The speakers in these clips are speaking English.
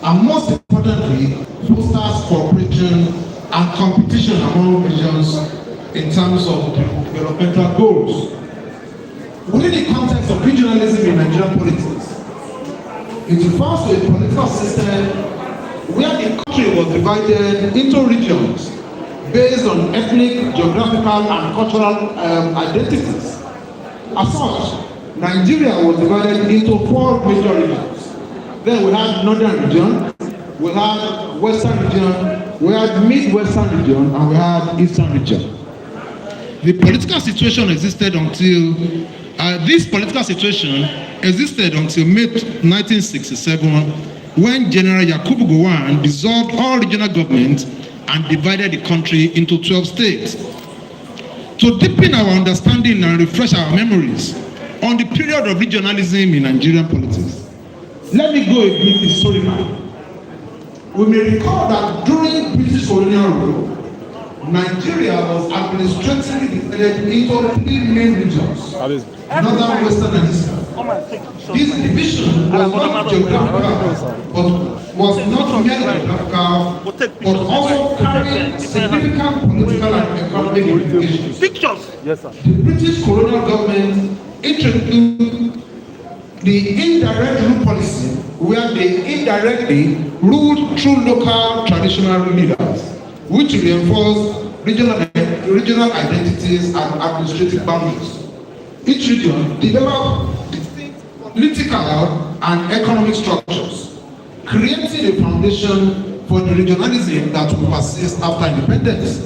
and most importantly, fosters cooperation and competition among regions in terms of developmental goals. Within the context of regionalism in Nigerian politics, it refers to a political system where the country was divided into regions based on ethnic, geographical, and cultural identities. As such, Nigeria was divided into 4 major regions. Then we had Northern region, we had Western region, we had Midwestern region, and we had Eastern region. The political situation existed until May 1967, when General Yakubu Gowon dissolved all regional governments and divided the country into 12 states. To deepen our understanding and refresh our memories on the period of regionalism in Nigerian politics, let me go a bit historical. We may recall that during British colonial rule, Nigeria was administratively divided into 3 main regions: Northern, Western, and Eastern. This division was not geographical, but was not merely geographical, but also carried significant political and economic implications. Yes, sir. The British colonial government introduced the indirect rule policy, where they indirectly ruled through local traditional leaders, which reinforced regional identities and administrative boundaries. Each region developed distinct political and economic structures, creating a foundation for the regionalism that will persist after independence.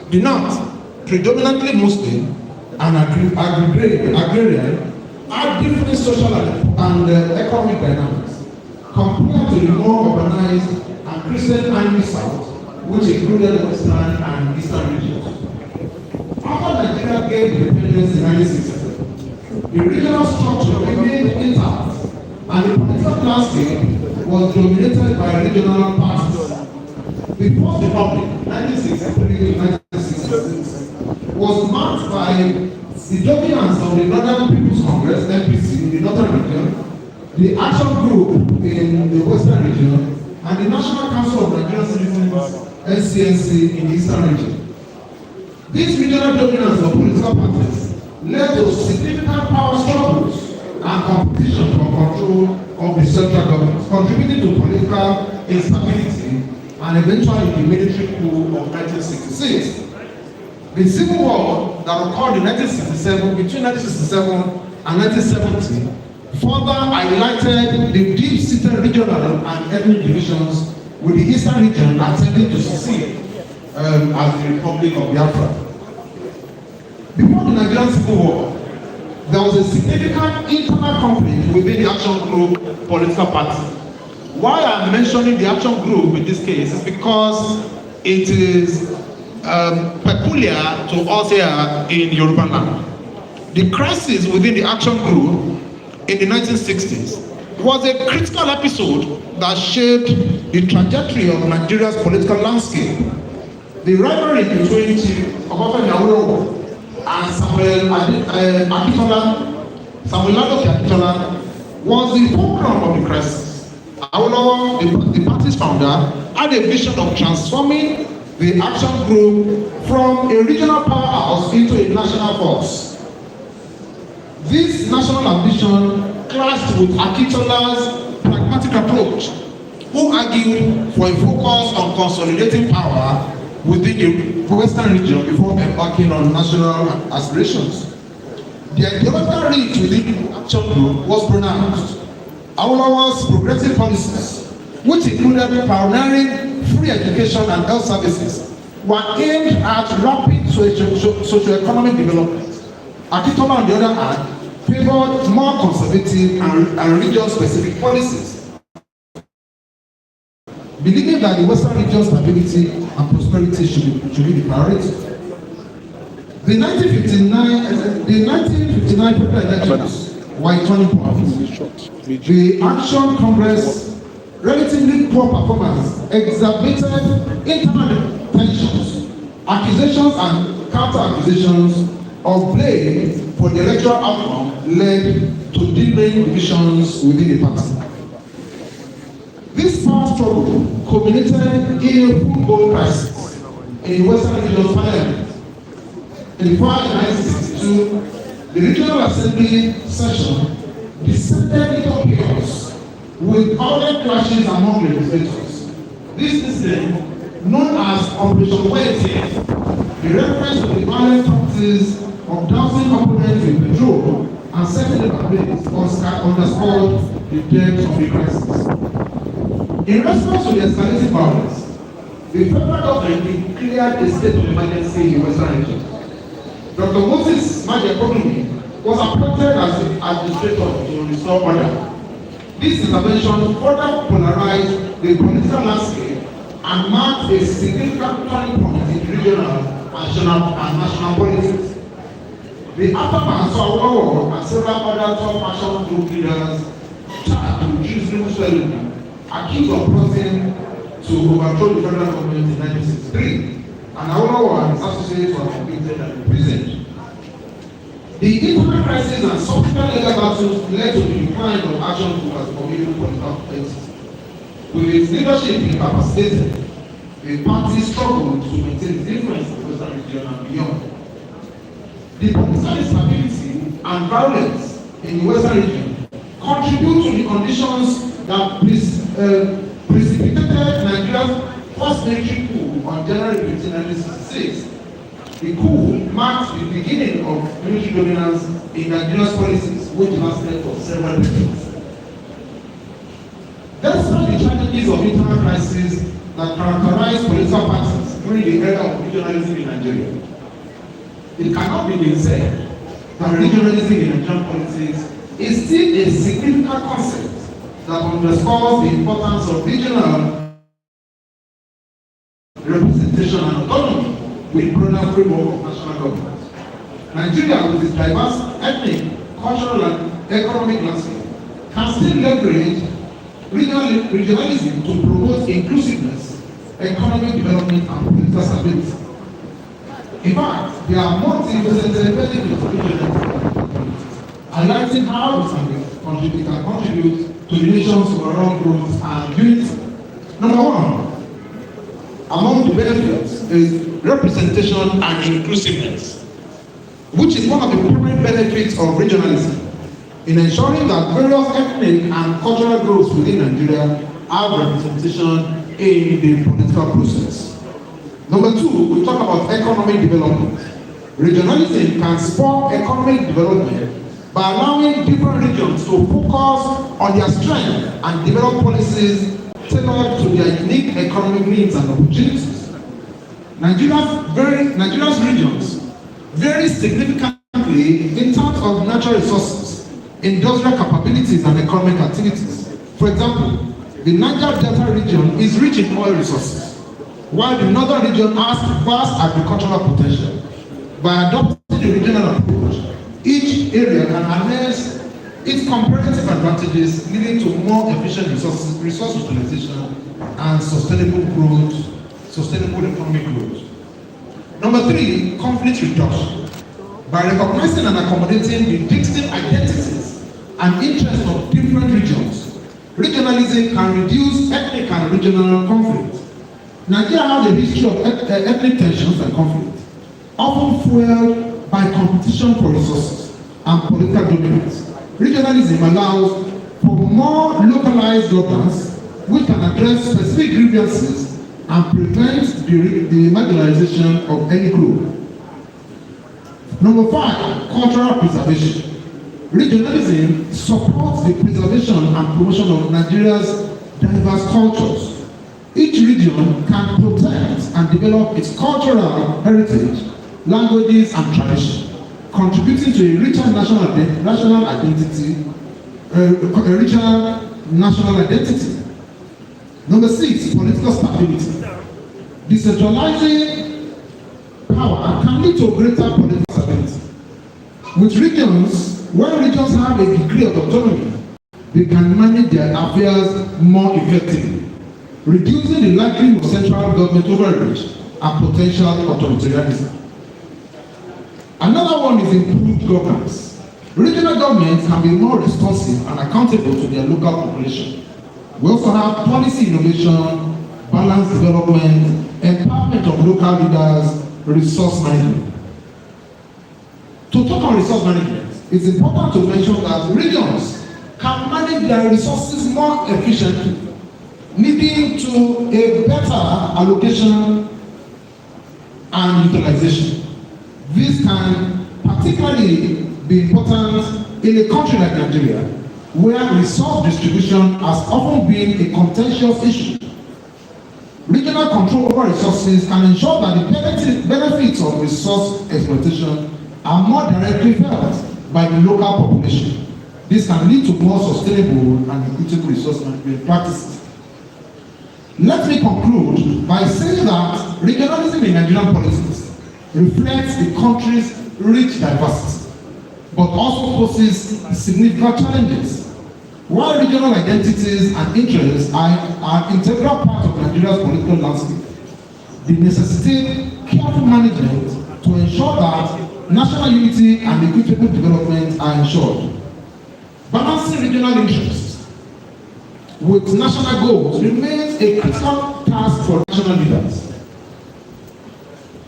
The North, predominantly Muslim and agrarian, had different social and economic dynamics compared to the more urbanized and Christian South, which included Western and Eastern regions. After Nigeria gained independence in 1960, the regional structure remained intact, and the political landscape was dominated by regional parties. The Fourth Republic, 1963 to 1966, was marked by the dominance of the Northern People's Congress, NPC, in the Northern region, the Action Group in the Western region, and the National Council of Nigerian Citizens, NCNC, in the Eastern region. This regional dominance of political parties led to significant power struggles and competition for control of the central government, contributing to political instability and eventually the military coup of 1966. The Civil War that occurred in 1967, between 1967 and 1970, further highlighted the deep-seated regional and ethnic divisions, with the Eastern region attempting to succeed as the Republic of Biafra. Before the Nigerian Civil War, there was a significant internal conflict within the Action Group political party. Why I'm mentioning the Action Group in this case is because it is peculiar to us here in Yoruba land. The crisis within the Action Group in the 1960s was a critical episode that shaped the trajectory of Nigeria's political landscape. The rivalry between Chief Obafemi Awolowo and Samuel Akitola was the fulcrum of the crisis. Awolowo, the party's founder, had a vision of transforming the Action Group from a regional powerhouse into a national force. This national ambition clashed with Akitola's pragmatic approach, who argued for a focus on consolidating power within the Western region before embarking on national aspirations. The ideological reach within the Action Group was pronounced. Awolowo's progressive policies, which included pioneering free education and health services, were aimed at rapid socio-economic development. Akitola, on the other hand, favored more conservative and region-specific policies, believing that the Western region's stability and prosperity should be the priority. The 1959 federal elections were a turning point. The Action Congress' relatively poor performance exacerbated internal tensions, accusations and counter-accusations of blame for the electoral outcome led to deepening divisions within the party. This power struggle culminated in a full-blown crisis in the Western Region Parliament. In the fall of 1962, the Regional Assembly session descended into chaos with violent clashes among legislators. This incident, known as Operation Wetting, the reference to the violent practice of dousing opponents with petrol and setting them ablaze, underscored the depth of the crisis. In response to the escalating violence, the federal government declared a state of emergency in the Western region. Dr. Moses Majekonomi was appointed as the administrator to restore order. This intervention further polarized the political landscape and marked a significant turning point in regional and national politics. The aftermath saw war and several other top national group leaders charged with treasonable felony, accused of plotting to overthrow the federal government in 1963, and Awolowo and his associates were convicted and imprisoned. The internal crisis and subsequent legal battles led to the decline of action towards forming political entities. With its leadership incapacitated, the party struggled to maintain its influence in the Western region and beyond. The political instability and violence in the Western region contribute to the conditions that precipitated Nigeria's first military coup on January 15, 1966. The coup marked the beginning of military dominance in Nigeria's policies, which lasted for several decades. Despite the challenges of internal crises that characterize political parties during the era of regionalism in Nigeria, it cannot be said that regionalism in Nigerian politics is still a significant concept that underscores the importance of regional representation and autonomy with broader framework of national government. Nigeria, with its diverse ethnic, cultural, and economic landscape, can still leverage regionalism to promote inclusiveness, economic development, and political stability. In fact, there are multifaceted benefits of regionalism, highlighting how it can contribute to the nation's overall growth and unity. Number one, among the benefits is representation and inclusiveness, which is one of the primary benefits of regionalism in ensuring that various ethnic and cultural groups within Nigeria have representation in the political process. Number two, we talk about economic development. Regionalism can support economic development by allowing different regions to focus on their strength and develop policies tailored to their unique economic needs and opportunities. Nigeria's regions vary significantly in terms of natural resources, industrial capabilities, and economic activities. For example, the Niger Delta region is rich in oil resources, while the northern region has vast agricultural potential. By adopting the regional approach, each area can harness its comparative advantages, leading to more efficient resource utilization and sustainable economic growth. Number three, conflict reduction. By recognizing and accommodating the distinct identities and interests of different regions, regionalism can reduce ethnic and regional conflict. Nigeria has a history of ethnic tensions and conflict, often fueled by competition for resources and political dominance. Regionalism allows for more localized governance, which can address specific grievances and prevent the marginalization of any group. Number five, cultural preservation. Regionalism supports the preservation and promotion of Nigeria's diverse cultures. Each region can protect and develop its cultural heritage, languages, and tradition, contributing to a richer national identity. Number six, political stability. Decentralizing power can lead to greater political stability. When regions have a degree of autonomy, they can manage their affairs more effectively, reducing the likelihood of central government overreach and potential authoritarianism. Another one is improved governance. Regional governments can be more responsive and accountable to their local population. We also have policy innovation, balanced development, empowerment of local leaders, resource management. To talk on resource management, it's important to mention that regions can manage their resources more efficiently, leading to a better allocation and utilization. This can particularly be important in a country like Nigeria, where resource distribution has often been a contentious issue. Regional control over resources can ensure that the benefits of resource exploitation are more directly felt by the local population. This can lead to more sustainable and equitable resource management practices. Let me conclude by saying that regionalism in Nigerian politics reflects the country's rich diversity, but also poses significant challenges. While regional identities and interests are an integral part of Nigeria's political landscape, they necessitate careful management to ensure that national unity and equitable development are ensured. Balancing regional interests with national goals remains a critical task for national leaders,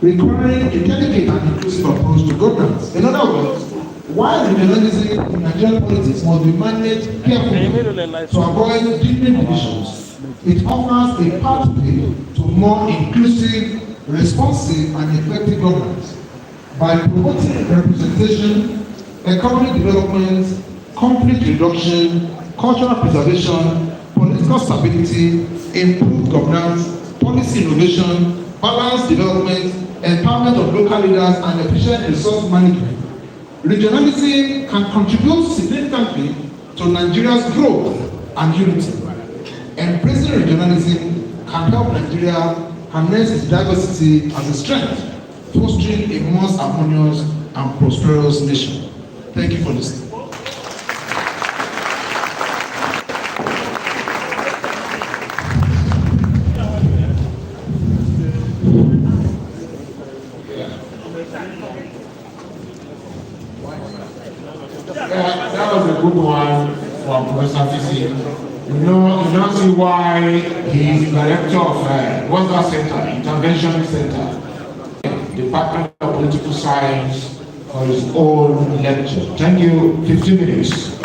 requiring a delicate and inclusive approach to governance. In other words, while regionalism in Nigerian politics must be managed carefully to avoid deepening divisions, it offers a pathway to more inclusive, responsive, and effective governance by promoting representation, economic development, conflict reduction, cultural preservation, political stability, improved governance, policy innovation, balanced development, empowerment of local leaders, and efficient resource management. Regionalism can contribute significantly to Nigeria's growth and unity. Embracing regionalism can help Nigeria harness its diversity as a strength, fostering a more harmonious and prosperous nation. Thank you for listening. That was a good one from Professor Fisi. You don't see why he's director of what's that center? Intervention Center, Department of Political Science, for his own lecture. Thank you. 15 minutes.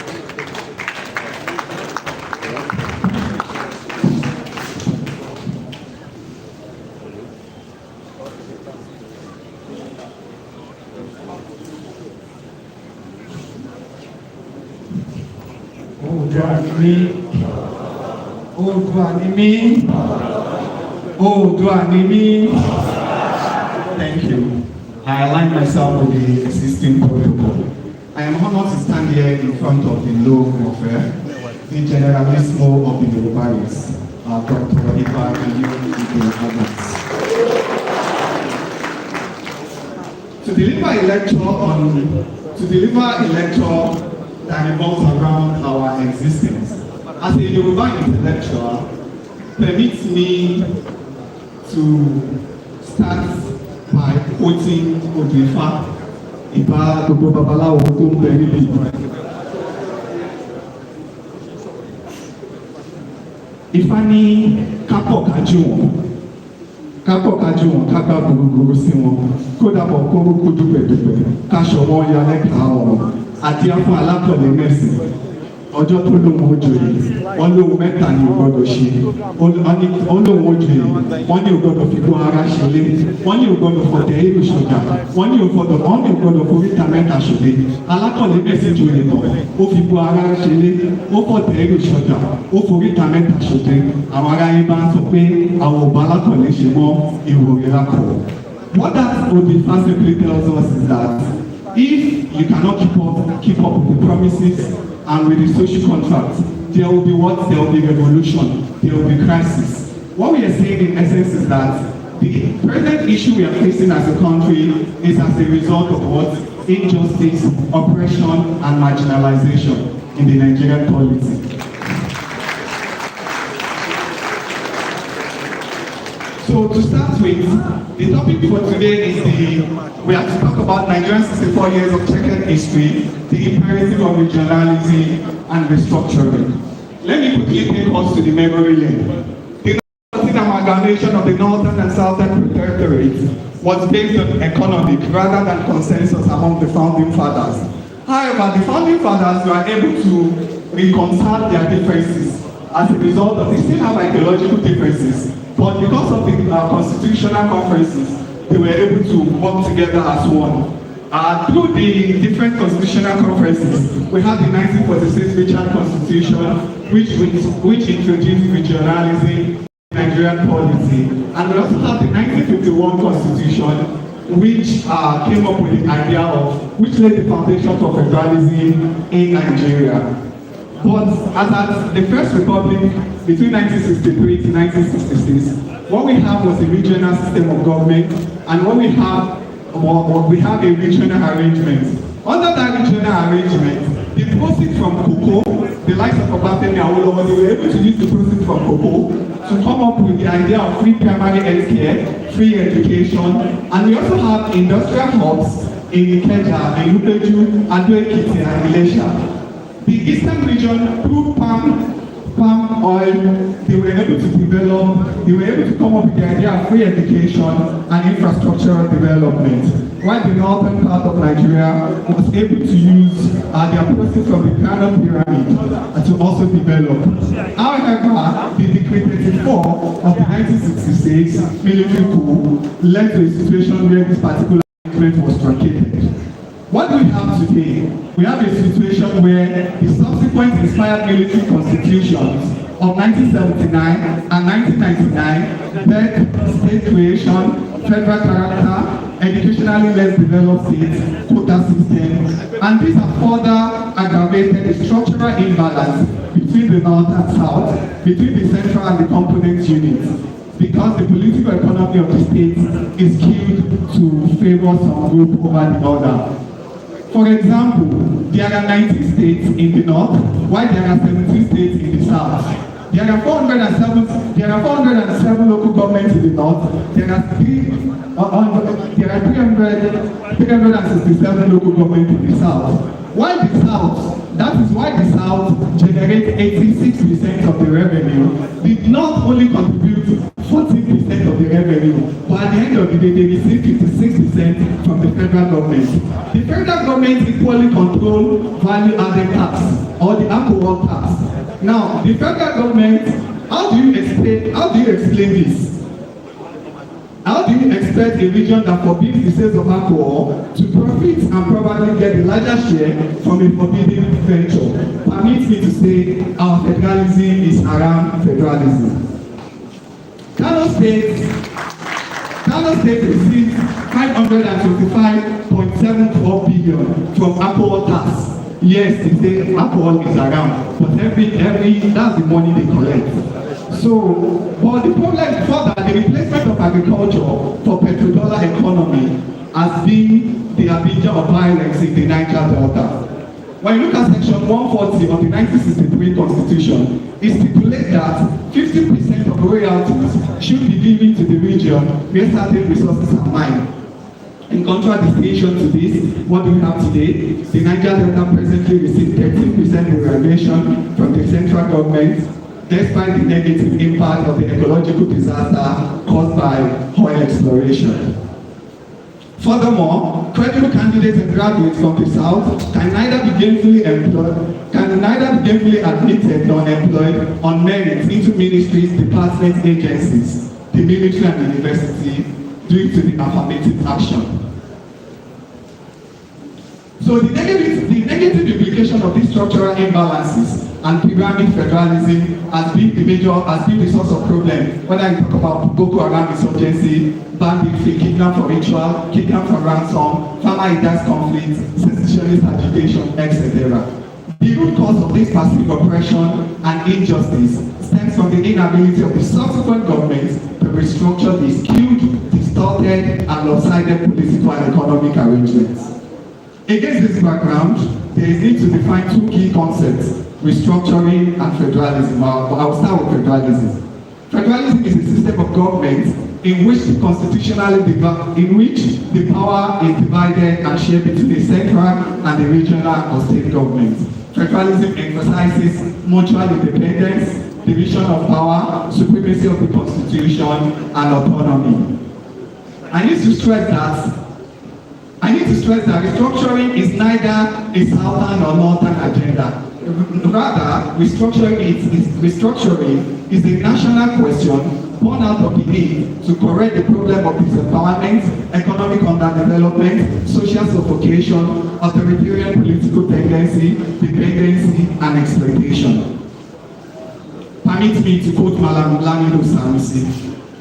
Thank you. I align myself with the existing protocol. I am honored to stand here in front of the low of the generalismo of the Yorubaris, Dr. Ogba and you, Adams. To deliver a lecture that revolves around our existence. As a Yoruba intellectual, permits me to start by quoting Odifa, Iba gbogbo babaláwo tó ń bẹ níbí. Ifá ní kápọ̀ kájú wọn, ká gbá gbogbogbò sí wọn, kó dàbọ̀ kó kójú pẹ̀dùpẹ̀, káṣọ wọn ya lẹ́ka ọ̀rọ̀, àti afọ alákọ̀ọ́lẹ̀ mẹ́sìn. Ọjọ́ tó lóun ojoyè, wọ́n lóun mẹ́ta ni ò gbọ́dọ̀ ṣe, wọ́n lóun ojoyè, wọ́n ní ò gbọ́dọ̀ fi gbọ́ ara ṣẹlẹ̀, wọ́n ní ò gbọ́dọ̀ fọ̀tẹ̀ èrò ṣọ̀gà, wọ́n ní ò gbọ́dọ̀ foríta mẹ́ta ṣọlẹ̀, alákọ̀ọ́lẹ̀ mẹ́sìn joyè tán, ó fi gbọ́ ara ṣẹlẹ̀, ó fọ̀tẹ̀ èrò ṣọ̀gà, ó foríta mẹ́ta ṣọlẹ̀, àwọn ará yín bá ń sọ pé àwọn ọba alákọ̀ọ́lẹ̀ ṣe mọ́ ìròyìn lákọ̀ọ́. What that Odifa simply tells us is that if you cannot keep up with the promises and with the social contract, there will be what? There will be revolution, there will be crisis. What we are saying in essence is that the present issue we are facing as a country is as a result of what? Injustice, oppression, and marginalization in the Nigerian polity. So to start with, the topic for today is we have to talk about Nigeria's 64 years of checkered history, the imperative of regionality and restructuring. Let me quickly take us to the memory lane. The amalgamation of the northern and southern protectorates was based on economic rather than consensus among the founding fathers. However, the founding fathers were able to reconcile their differences as a result of they still have ideological differences, but because of the constitutional conferences, they were able to work together as one. Through the different constitutional conferences, we have the 1946 Richard Constitution, which introduced regionalism, Nigerian policy, and we also have the 1951 Constitution, which came up with the idea of, which laid the foundation for federalism in Nigeria. But as at the First Republic, between 1963 to 1966, what we have was a regional system of government, and what we have a regional arrangement. Under that regional arrangement, the proceeds from cocoa, the likes of Ogba and Awolowo, they were able to use the proceeds from cocoa to come up with the idea of free primary health care, free education, and we also have industrial hubs in Ikeja, in Upeju, Ado-Ekiti, and Ilesha. The eastern region, through palm oil, they were able to develop, they were able to come up with the idea of free education and infrastructural development, while the northern part of Nigeria was able to use their proceeds from the Crown Pyramid to also develop. However, the Decree 34 of the 1966 military coup led to a situation where this particular arrangement was truncated. What do we have today? We have a situation where the subsequent inspired military constitutions of 1979 and 1999 led state creation, federal character, educationally less developed states, quota system, and these have further aggravated the structural imbalance between the north and south, between the central and the component units, because the political economy of the state is skewed to favor some group over the other. For example, there are 19 states in the north, while there are 17 states in the south. There are 407 local governments in the north. There are 367 local governments in the south. While the south, that is why the south generates 86% of the revenue, did not only contribute 14% of the revenue, but at the end of the day, they receive 56% from the federal government. The federal government equally control value-added tax or the alcohol tax. Now, the federal government, how do you explain this? How do you expect a region that forbids the sales of alcohol to profit and probably get a larger share from a forbidden venture? Permit me to say our federalism is around federalism. Kano State received 525.74 billion from alcohol tax. Yes, they say alcohol is around, but every that's the money they collect. So, but the problem is that the replacement of agriculture for petrodollar economy has been the Abidjan of violence in the Niger Delta. When you look at section 140 of the 1963 Constitution, it stipulates that 50% of royalties should be given to the region where certain resources are mined. In contradistinction to this, what do we have today? The Niger Delta presently receives 13% derivation from the central government, despite the negative impact of the ecological disaster caused by oil exploration. Furthermore, credible candidates and graduates from the south can neither be gainfully admitted nor employed on merit into ministries, departments, agencies, the military and the university due to the affirmative action. So the negative implication of these structural imbalances and pyramid federalism has been the source of problem. Whether you talk about Boko Haram insurgency, banditry, kidnap for ritual, kidnap for ransom, farmer-eaters conflict, secessionist agitation, etc. The root cause of this passive oppression and injustice stems from the inability of the subsequent governments to restructure the skewed, distorted, and lopsided political and economic arrangements. Against this background, there is need to define two key concepts: restructuring and federalism. I'll start with federalism. Federalism is a system of government in which the power is divided and shared between the central and the regional or state governments. Federalism emphasizes mutual independence, division of power, supremacy of the constitution, and autonomy. I need to stress that restructuring is neither a southern or northern agenda. Rather, restructuring is a national question born out of the need to correct the problem of disempowerment, economic underdevelopment, social suffocation, authoritarian political tendency, dependency, and exploitation. Permit me to quote Malam Lamido Sanusi.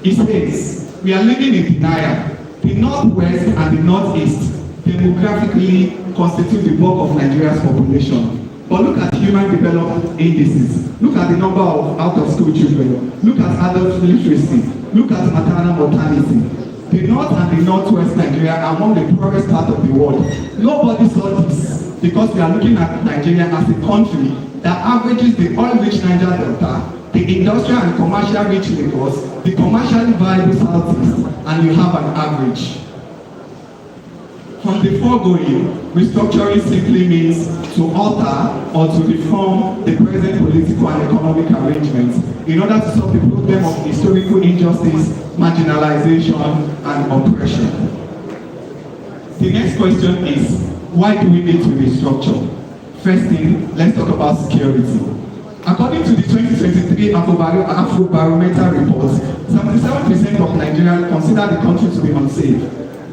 He says, "We are living in denial. The Northwest and the Northeast demographically constitute the bulk of Nigeria's population. But look at human development indices. Look at the number of out-of-school children. Look at adult literacy. Look at maternal mortality. The North and the Northwest Nigeria are among the poorest part of the world. Nobody saw this because we are looking at Nigeria as a country that averages the oil-rich Niger Delta, the industrial and commercial-rich Lagos, the commercially viable Southeast, and you have an average." From the foregoing, restructuring simply means to alter or to reform the present political and economic arrangements in order to solve the problem of historical injustice, marginalization, and oppression. The next question is, why do we need to restructure? First thing, let's talk about security. According to the 2023 Afrobarometer report, 77% of Nigerians consider the country to be unsafe.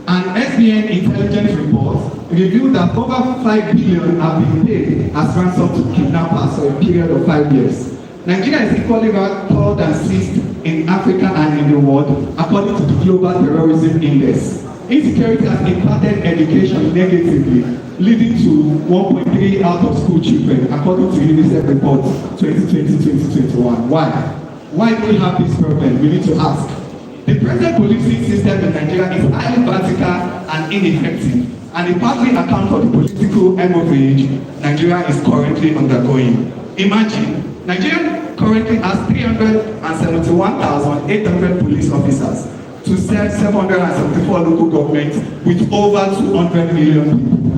An SBN intelligence report revealed that over 5 billion have been paid as ransom to kidnappers for a period of 5 years. Nigeria is equally third and sixth in Africa and in the world, according to the Global Terrorism Index. Insecurity has impacted education negatively, leading to 1.3 out-of-school children, according to UNICEF report 2020-2021. Why? Why do we have this problem? We need to ask. The present policing system in Nigeria is highly vertical and ineffective, and it partly accounts for the political hemorrhage Nigeria is currently undergoing. Imagine, Nigeria currently has 371,800 police officers to serve 774 local governments with over 200 million people.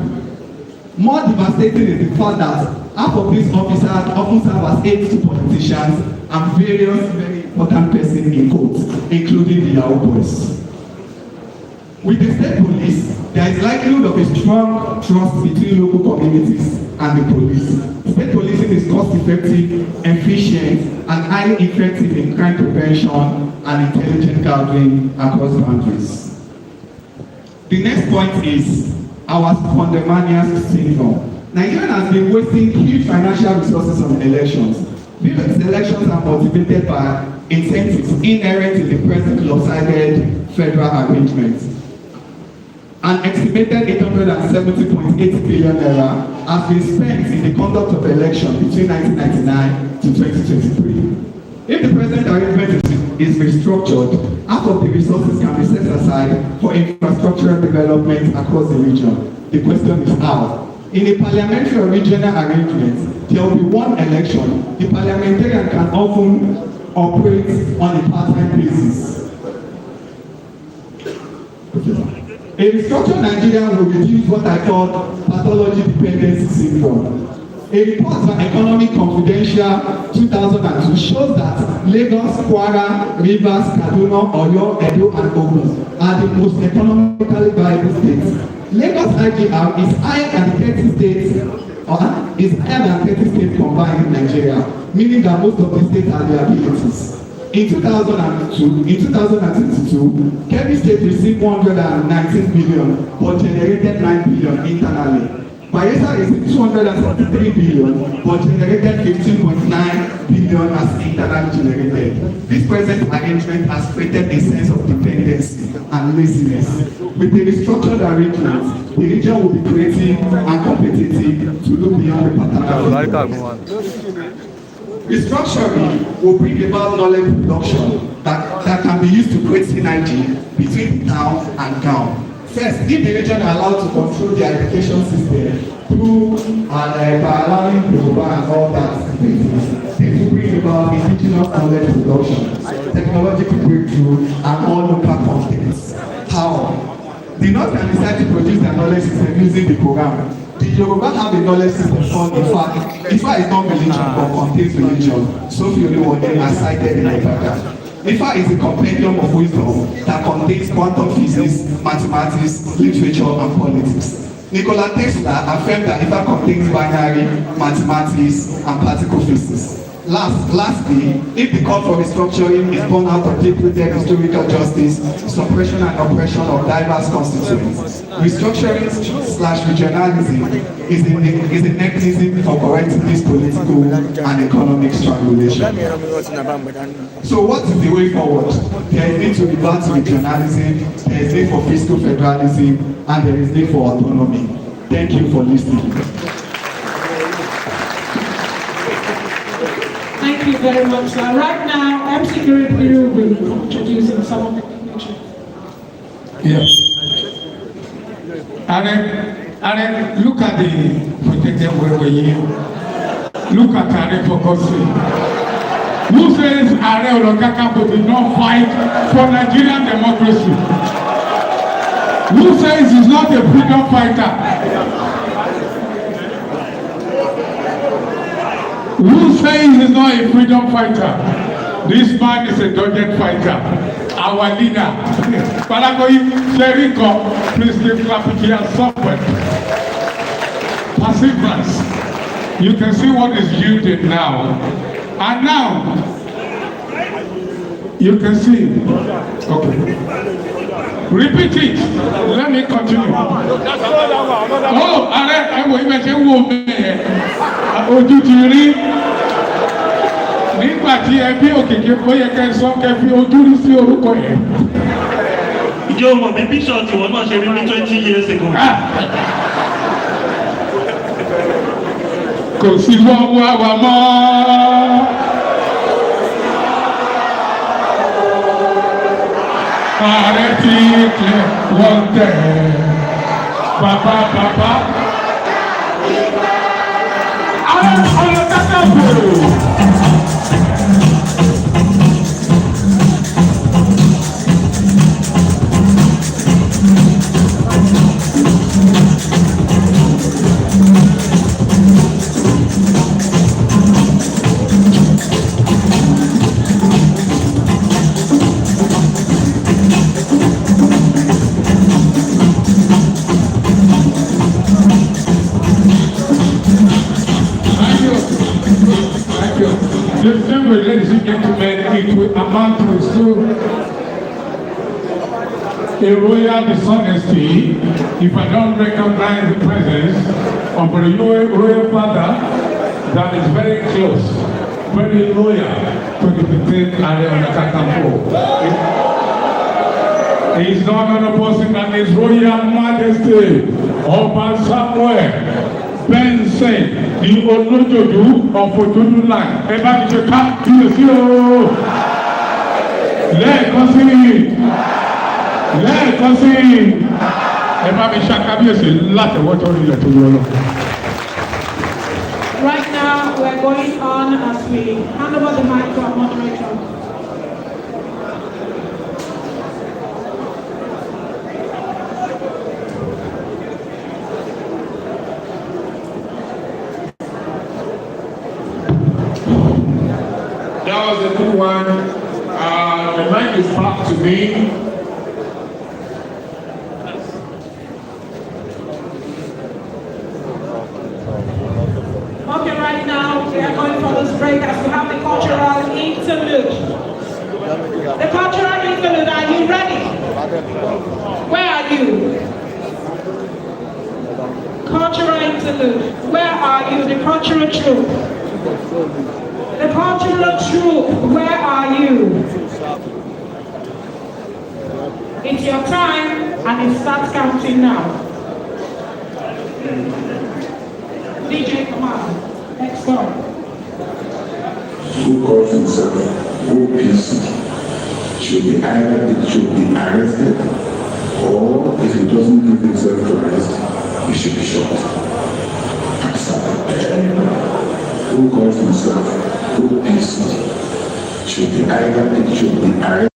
More devastating is the fact that half of these officers often serve as aides to politicians and various very important persons in quotes, including the Yahoo boys. With the state police, there is likelihood of a strong trust between local communities and the police. State policing is cost-effective, efficient, and highly effective in crime prevention and intelligence gathering across boundaries. The next point is our spontaneous syndrome. Nigeria has been wasting huge financial resources on elections. These elections are motivated by incentives inherent in the present lopsided federal arrangement. An estimated 870.8 billion naira has been spent in the conduct of elections between 1999 to 2023. If the present arrangement is restructured, half of the resources can be set aside for infrastructural development across the region. The question is how? In a parliamentary or regional arrangement, there will be one election. The parliamentarian can often operate on a part-time basis. A restructured Nigeria will reduce what I call pathology dependency syndrome. A report by Economic Confidential 2002 shows that Lagos, Kwara, Rivers, Kaduna, Oyo, Edo, and Ogun are the most economically viable states. Lagos IGR is higher than 30 states, combined in Nigeria, meaning that most of the states have liabilities. In 2022, Kebbi State received 119 billion but generated 9 billion internally. Bayelsa received 273 billion but generated 15.9 billion as internally generated. This present arrangement has created a sense of dependency and laziness. With the restructured arrangement, the region will be creative and competitive to look beyond the paternal. Restructuring will bring about knowledge production that can be used to create synergy between town and town. First, if the region are allowed to control their education system through and by allowing Yoruba and all that, it will bring about indigenous knowledge production, technological breakthrough, and all local contents. How? The North can decide to produce their knowledge system using the program. The Yoruba have a knowledge system called Ifa. Ifa is not religion but contains religion. Sophie Oluwole has cited in Ibadan. Ifa is a compendium of wisdom that contains quantum physics, mathematics, literature, and politics. Nikola Tesla affirmed that Ifa contains binary, mathematics, and particle physics. Lastly, if the call for restructuring is born out of deep-rooted historical justice, suppression and oppression of diverse constituents, restructuring/regionalism is a mechanism for correcting this political and economic strangulation. So what is the way forward? There is need to revert to regionalism, there is need for fiscal federalism, and there is need for autonomy. Thank you for listening. Thank you very much, sir. Right now, MC Guru will be introducing some of the pictures. Yes. And look at the protected way. Look at Are for God's sake. Who says Are Olokakapo did not fight for Nigerian democracy? Who says he's not a freedom fighter? Who says he's not a freedom fighter? This man is a dogged fighter. Our leader. Palakoyi Sheriko, please give Klapiki and software. Perseverance. You can see what is yielding now. And now, you can see. Okay. Repeat it. Let me continue. Oh, I'm going to ojú ti rí nígbà tí ẹbí òkèké ó yẹ kẹ́ sọ kẹ́ fi ojú rí sí orúkọ yẹn. Ìjọ mọ̀ bí píṣọ̀ tí wọ́n náà ṣe rí ní 20 years ago. Kò sí lọ́wọ́ àwa mọ́. Ààrẹ ti kílẹ̀ wọ́n tẹ̀ bàbá. Ladies and gentlemen, it will amount to a royal dishonesty if I don't recognize the presence of a royal father that is very close, very loyal to the President Are Olokakapo. He is none other person than His Royal Majesty Ogba Samuel Benson, the Olojoju of Ojoju land. Ẹ bá mi ṣe ká kíyèsí o. Lẹ́ẹ̀kan sí ẹ bá mi ṣe kábíyèsí látẹ̀wọ́jọ́ ilẹ̀ tó yọ lọ. Right now, we're going on as we hand over the mic to our moderator. That was a good one. The mic is back to me. Okay, right now, we are going for this break as we have the cultural interlude. The cultural interlude, are you ready? Where are you? Cultural interlude, where are you? The cultural troupe. The cultural troupe, where are you? It's your time and it starts counting now. DJ, come on. Next song. Who calls himself OPC should be arrested, or if he doesn't give himself to arrest, he should be shot. Who calls himself OPC should be arrested.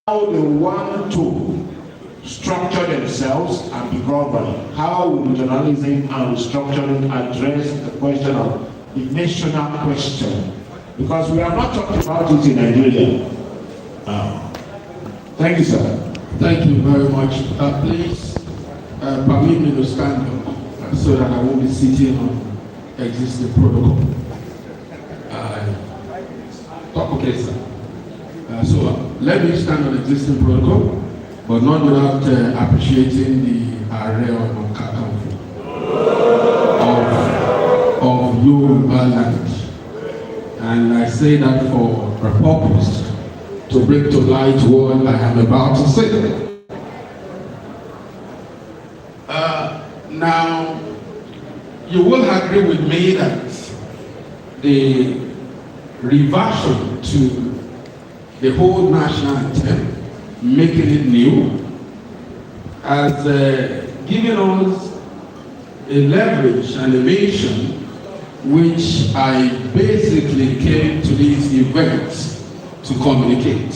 how they want to structure themselves and be governed. How will regionalism and restructuring address the question of the national question? Because we are not talking about it in Nigeria. Thank you, sir. Thank you very much. Please permit me to stand up so that I won't be sitting on existing protocol. Okay, sir. So let me stand on existing protocol, but not without appreciating the array of Kakamfu of Yoruba land. And I say that for a purpose, to bring to light what I am about to say. Now, you will agree with me that the reversion to the whole national anthem, making it new, has given us a leverage and a mission which I basically came to these events to communicate.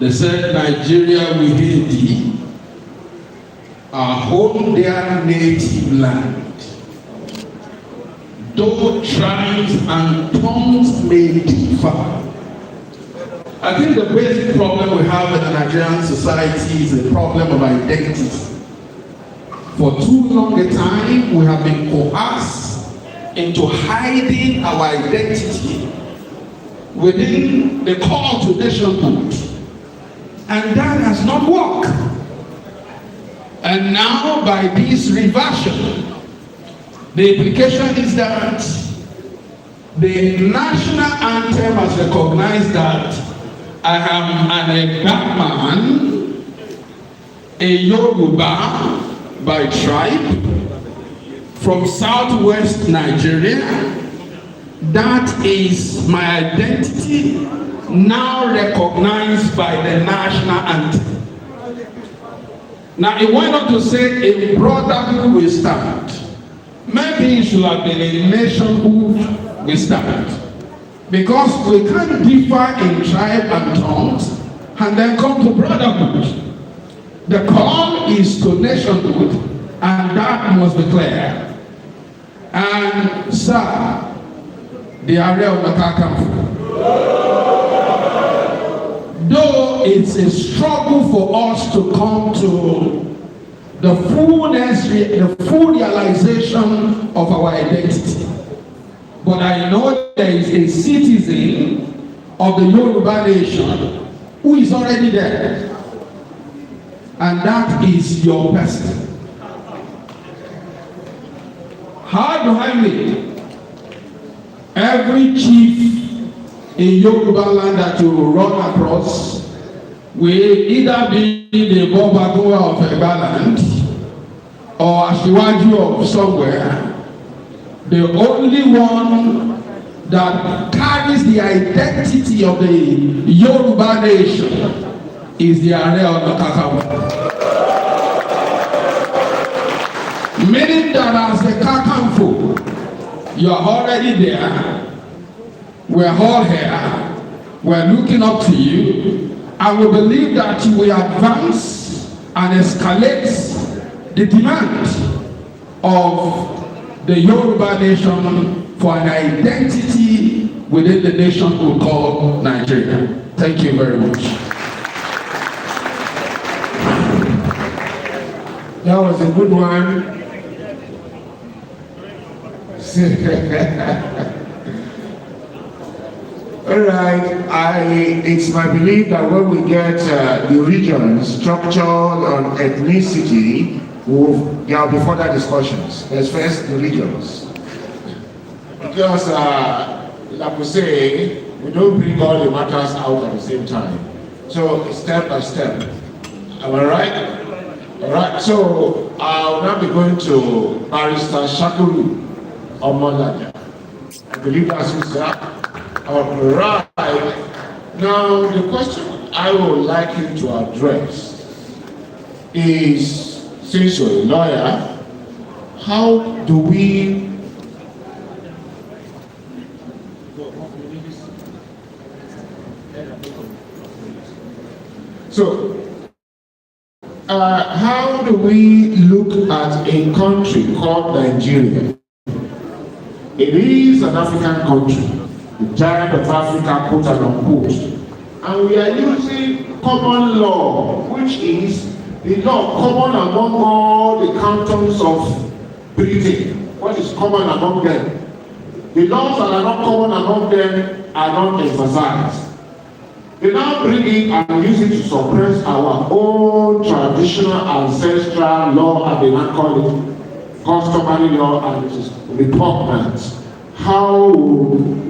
They said, Nigeria we hail thee, our home their native land. Though tribes and tongues may differ, I think the basic problem we have in the Nigerian society is a problem of identity. For too long a time, we have been coerced into hiding our identity within the call to nationhood. And that has not worked. And now, by this reversion, the implication is that the national anthem has recognized that I am an Ogba man, a Yoruba by tribe, from southwest Nigeria. That is my identity, now recognized by the national anthem. Now, it went on to say, a brotherhood will stand. Maybe it should have been a nationhood will stand. Because we can't differ in tribe and tongues and then come to brotherhood. The call is to nationhood, and that must be clear. And sir, the area of the Kakamfu, though it's a struggle for us to come to the fullness, the full realization of our identity. But I know there is a citizen of the Yoruba nation who is already there. And that is your person. How do I mean? Every chief in Yoruba land that you will run across will either be the Bobagoa of Ogba land or Asiwaju of somewhere. The only one that carries the identity of the Yoruba nation is the area of the Kakamfu. Meaning that as the Kakamfu, you are already there, we're all here, we're looking up to you, and we believe that you will advance and escalate the demand of the Yoruba nation for an identity within the nation we call Nigeria. Thank you very much. That was a good one. All right, it's my belief that when we get the region structured on ethnicity, there will be further discussions. Let's first the regions. Because, like we say, we don't bring all the matters out at the same time. So, step by step. Am I right? All right, so I'll now be going to Barrister Shakuru Omolaja. I believe that's who's that. All right. Now, the question I would like you to address is, since you're a lawyer, how do we So, how do we look at a country called Nigeria? It is an African country, the giant of Africa, quote and unquote. And we are using common law, which is the law common among all the cantons of Britain. What is common among them? The laws that are not common among them are not emphasized. They now bring it and use it to suppress our own traditional ancestral law, and they now call it customary law, and it is repugnant. How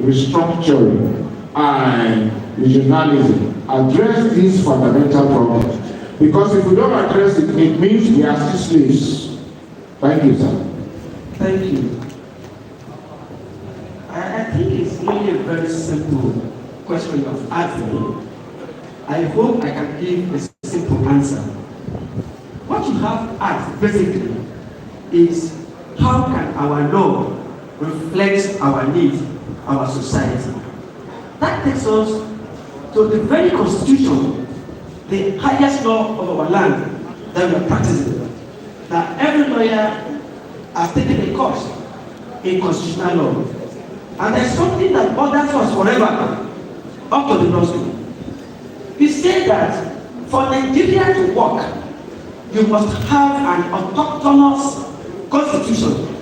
restructuring and regionalism address these fundamental problems? Because if we don't address it, it means we are still slaves. Thank you, sir. Thank you. I think it's really a very simple question you have asked me. I hope I can give a simple answer. What you have asked basically is how can our law reflect our needs, our society? That takes us to the very constitution, the highest law of our land that we are practicing. That every lawyer has taken a course in constitutional law. And there's something that bothers us forever up to the law school. We say that for Nigeria to work, you must have an autochthonous constitution.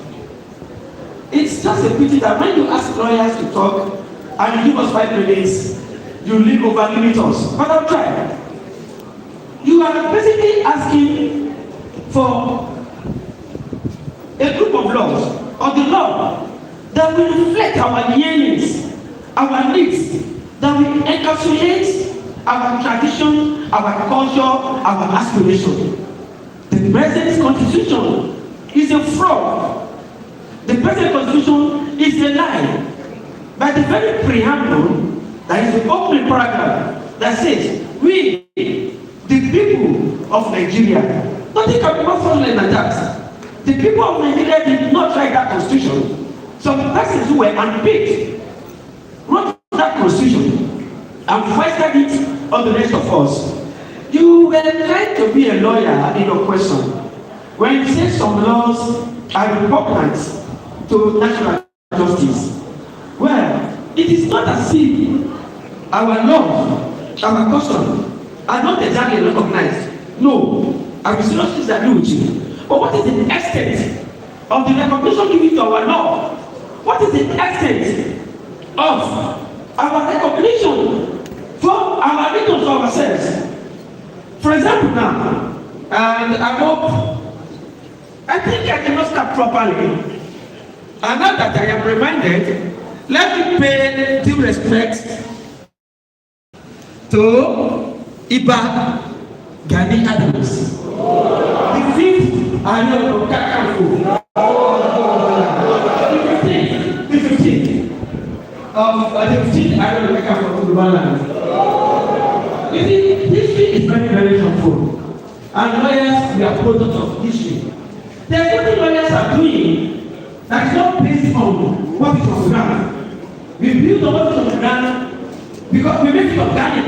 It's just a pity that when you ask lawyers to talk and you give us 5 minutes, you leave over limit us. But I'll try. You are basically asking for a group of laws or the law that will reflect our yearnings, our needs, that will encapsulate our tradition, our culture, our aspiration. The present constitution is a fraud. The present constitution is a lie. By the very preamble, that is the opening paragraph that says, we, the people of Nigeria, nothing can be more fraudulent than that. The people of Nigeria did not write that constitution. Some persons who were unpicked wrote that constitution and foisted it on the rest of us. You were trying to be a lawyer in your question. When you say some laws are repugnant to natural justice, well, it is not as if our law, our custom are not exactly recognized. No, I will seriously disagree with you. But what is the extent of the recognition given to our law? What is the extent of our recognition for our regions for ourselves? For example now, and I think I cannot start properly. And now that I am reminded, let me pay due respect to Iba Gani Adams, the fifth annual Kakafu, the 15th annual Kakafu Kurubaland. You see, history is very, very helpful. And lawyers, we are products of history. There are what lawyers are doing that is not based on what is on the ground. We build on what is on the ground because we make it organic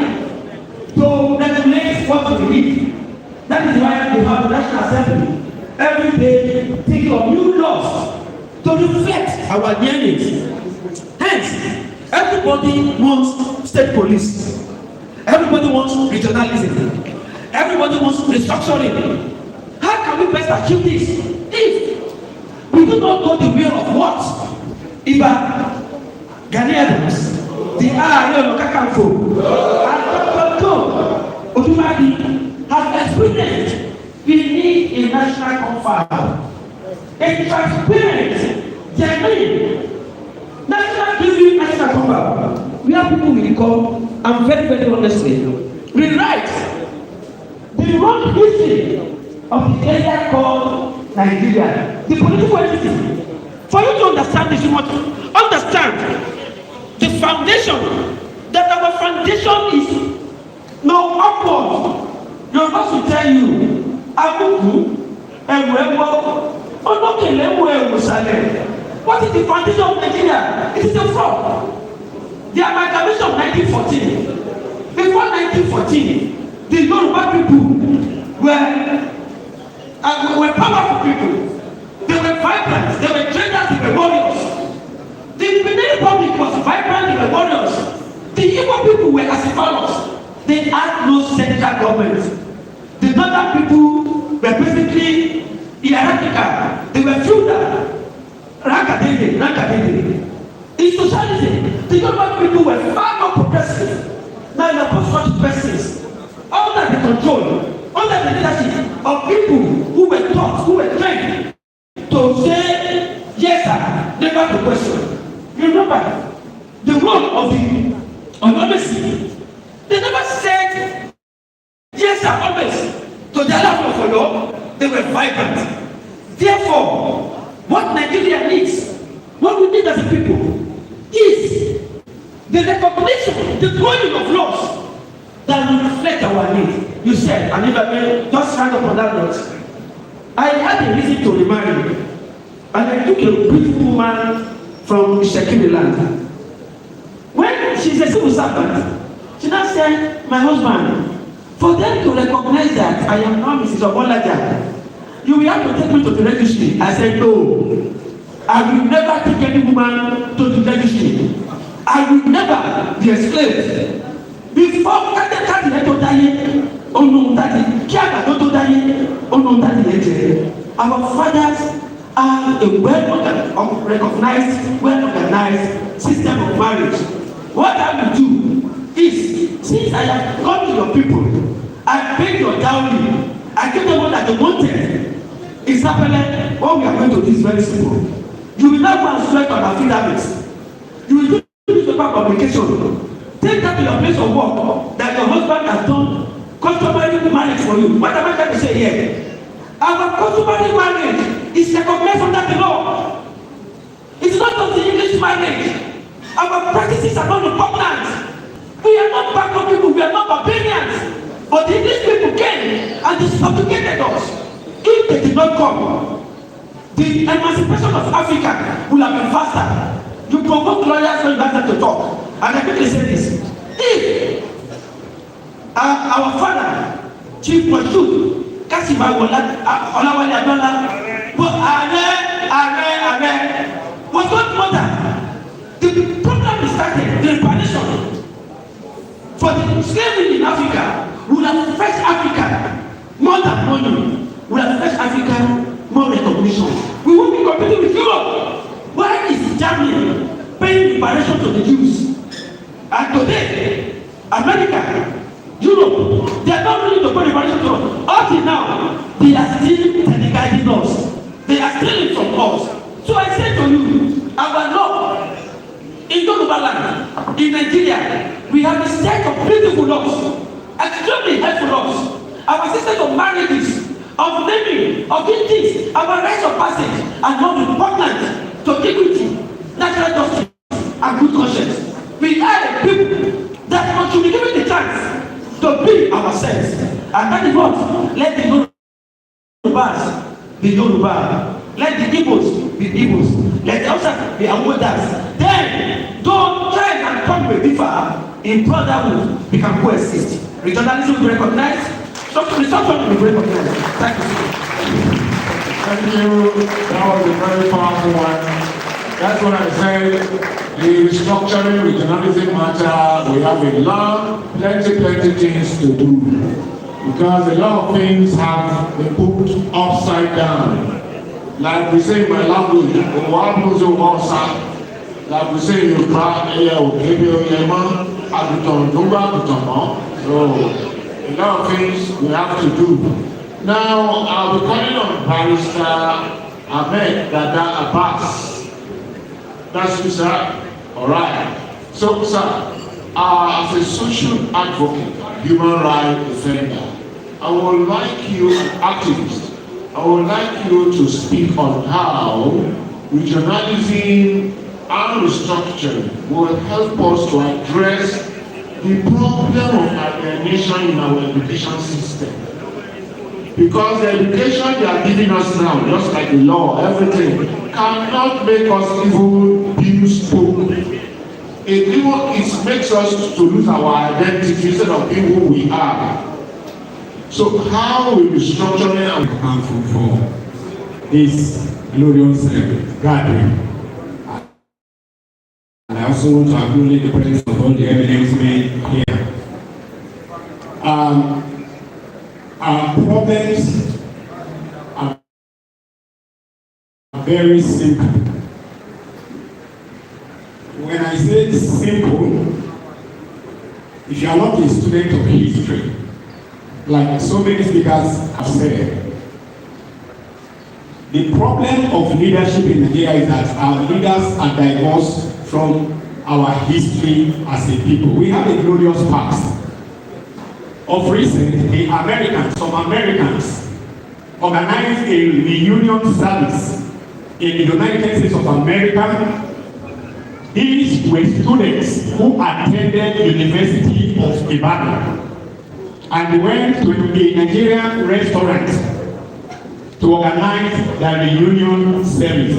to regulate what we need. That is why we have the National Assembly every day thinking of new laws to reflect our needs. Hence, everybody wants state police. Everybody wants regionalism. Everybody wants restructuring. How can we best achieve this if we do not go the way of what Iba Gani Adams, the Ayo Kakanfo, and Dr. Odumadi have experienced? We need a national confab, a transparent, genuine, national giving national confab. We have people will come and very, very honestly rewrite the wrong history of the area called Nigeria, the political entity. For you to understand this, you must understand the foundation, that our foundation is no upward. Your boss will tell you, Abuku, Ewewo, Onokele, Ewe, what is the foundation of Nigeria? It is a fraud. The amalgamation of 1914. Before 1914, The Yoruba people were powerful people. They were vibrant, they were traders, they were warriors. The Benin Republic was vibrant, they were warriors. The Igbo people were as follows. They had no central government. The northern people were basically hierarchical. They were feudal. Rankadede. In socialism, the Yoruba people were far more progressive. Now in the post-structured persons, under the control, under the leadership of people who were taught, who were trained to say yes sir, never to question. You remember the role of the embassy. They never said yes sir always to the level of law. They were vibrant. Therefore, what Nigeria needs, what we need as a people, is the recognition, the drawing of laws that will reflect our needs. You said, and if I may just stand up on that note, I had a reason to remarry, and I took a beautiful woman from Shekiri land. When she's a civil servant, she now said, my husband, for them to recognize that I am now Mrs. Obolaja, you will have to take me to the registry. I said, no, I will never take any woman to the registry. I will never be a slave. Before Kati Heto Daye, Onu Dadi, Kiaga Dodo Daye, Onu Dadi Hete. Our fathers have a well-recognized, well-organized system of marriage. What I will do is, since I have come to your people, I paid your dowry, I gave them what they wanted. It's happening. What we are going to do is very simple. You will not go and sweat on affidavits. You will do newspaper publication. Take that to your place of work that your husband has done customary marriage for you. What am I trying to say here? Our customary marriage is recognized under the law. It's not just the English marriage. Our practices are not repugnant. We are not backward people, we are not barbarians. But the English people came and they subjugated us. If they did not come, the emancipation of Africa would have been faster. You provoke lawyers when you ask them to talk. And I quickly say this. If our father, Chief Moshood, Kasima Olawale Adola, was not murdered, the problem is started, the reparation for the slavery in Africa would have fetched Africa more than money. We have fetched Africa more recognition. We won't be competing with Europe. Why is Germany paying reparation to the Jews? And today, America, Europe, they are not willing to pay reparation to us. Up till now, they are still teleguiding us. They are stealing from us. So I say to you, our law in Yoruba land, in Nigeria, we have a set of beautiful laws, extremely helpful laws. Our system of marriages, of naming, of duties, our rights of passage are not repugnant to dignity, natural justice, and good conscience. We are a people that should be given the chance to be ourselves. And that is what, let the Yorubas be Yoruba, let the Igbos be Igbos, let the Hausa be Hausa. Then, don't try and come with differ in brotherhood, we can coexist. Regionalism will be recognized. Thank you. Thank you. That was a very powerful one. That's what I said. The restructuring regionalism matter. We have a lot, plenty things to do. Because a lot of things have been put upside down. Like we say in my language, like we say in so a lot of things we have to do. Now, I'll be calling on Barrister Ahmed Dada Abbas. That's you, sir? All right. So, sir, as a social advocate, human rights defender, I would like you, an activist, I would like you to speak on how regionalism and restructuring will help us to address the problem of alienation in our education system. Because the education they are giving us now, just like the law, everything, cannot make us even be spoke. It makes us to lose our identity instead of being who we are. So how will be structuring and Thankful for this glorious gathering. And I also want to acknowledge the presence of all the eminent men here. Our problems are very simple. When I say simple, if you are not a student of history, like so many speakers have said, the problem of leadership in Nigeria is that our leaders are divorced from our history as a people. We have a glorious past. Of recent, some Americans organized a reunion service in the United States of America. These were students who attended University of Ibadan and went to a Nigerian restaurant to organize the reunion service.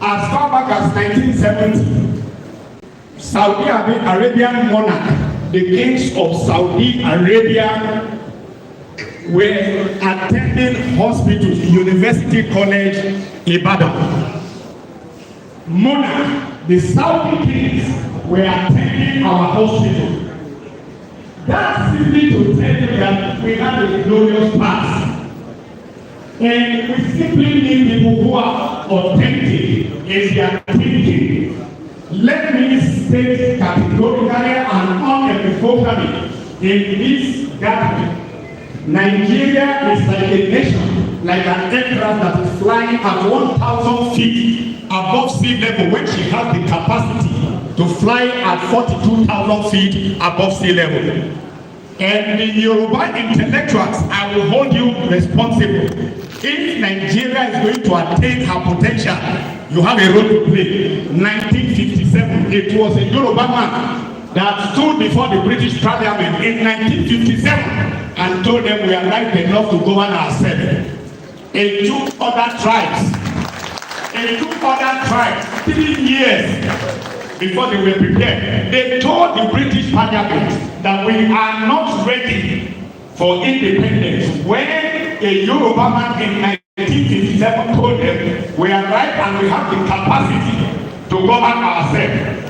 As far back as 1970, Saudi Arabian monarch, the kings of Saudi Arabia, were attending hospitals, University College, Ibadan. Monarch, the Saudi kings, were attending our hospital. That's simply to tell you that we have a glorious past. And we simply need people who are authentic in their thinking. Let me state categorically and unequivocally in this gathering, Nigeria is like a nation, like an aircraft that is flying at 1,000 feet above sea level when she has the capacity to fly at 42,000 feet above sea level. And the Yoruba intellectuals, I will hold you responsible. If Nigeria is going to attain her potential, you have a role to play. 1957, it was a Yoruba man that stood before the British Parliament in 1957 and told them we are right enough to govern ourselves. It took other tribes 3 years before they were prepared. They told the British Parliament that we are not ready for independence. When a Yoruba man in 1957 told them we are right and we have the capacity to govern ourselves.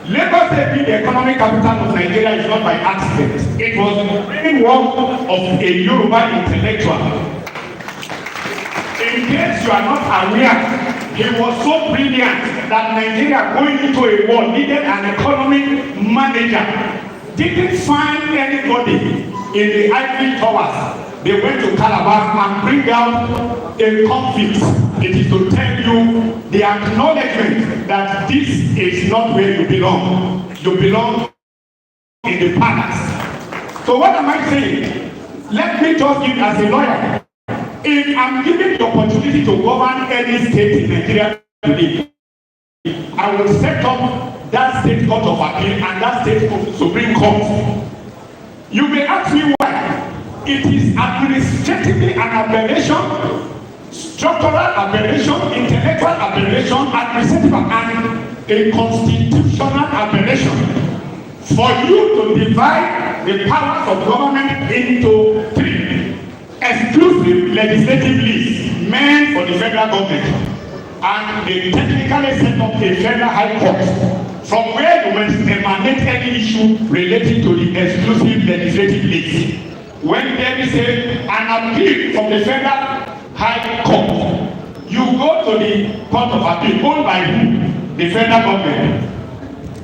Lagos State being the economic capital of Nigeria is not by accident. It was the brainwork of a Yoruba intellectual. In case you are not aware, he was so brilliant that Nigeria going into a war needed an economic manager. Didn't find anybody in the ivory towers. They went to Calabar and bring out a conflict. It is to tell you the acknowledgement that this is not where you belong. You belong in the palace. So what am I saying? Let me just give as a lawyer. If I'm given the opportunity to govern any state in Nigeria today, I will set up that state court of appeal and that state Supreme Court. You may ask me why. It is administratively an aberration, structural aberration, intellectual aberration, administrative and a constitutional aberration. For you to divide the powers of government into three: exclusive legislative lists meant for the federal government, and they technically set up a federal high court from where you will emanate any issue relating to the exclusive legislative list. When there is an appeal from the federal high court, you go to the court of appeal. Owned by who? The federal government.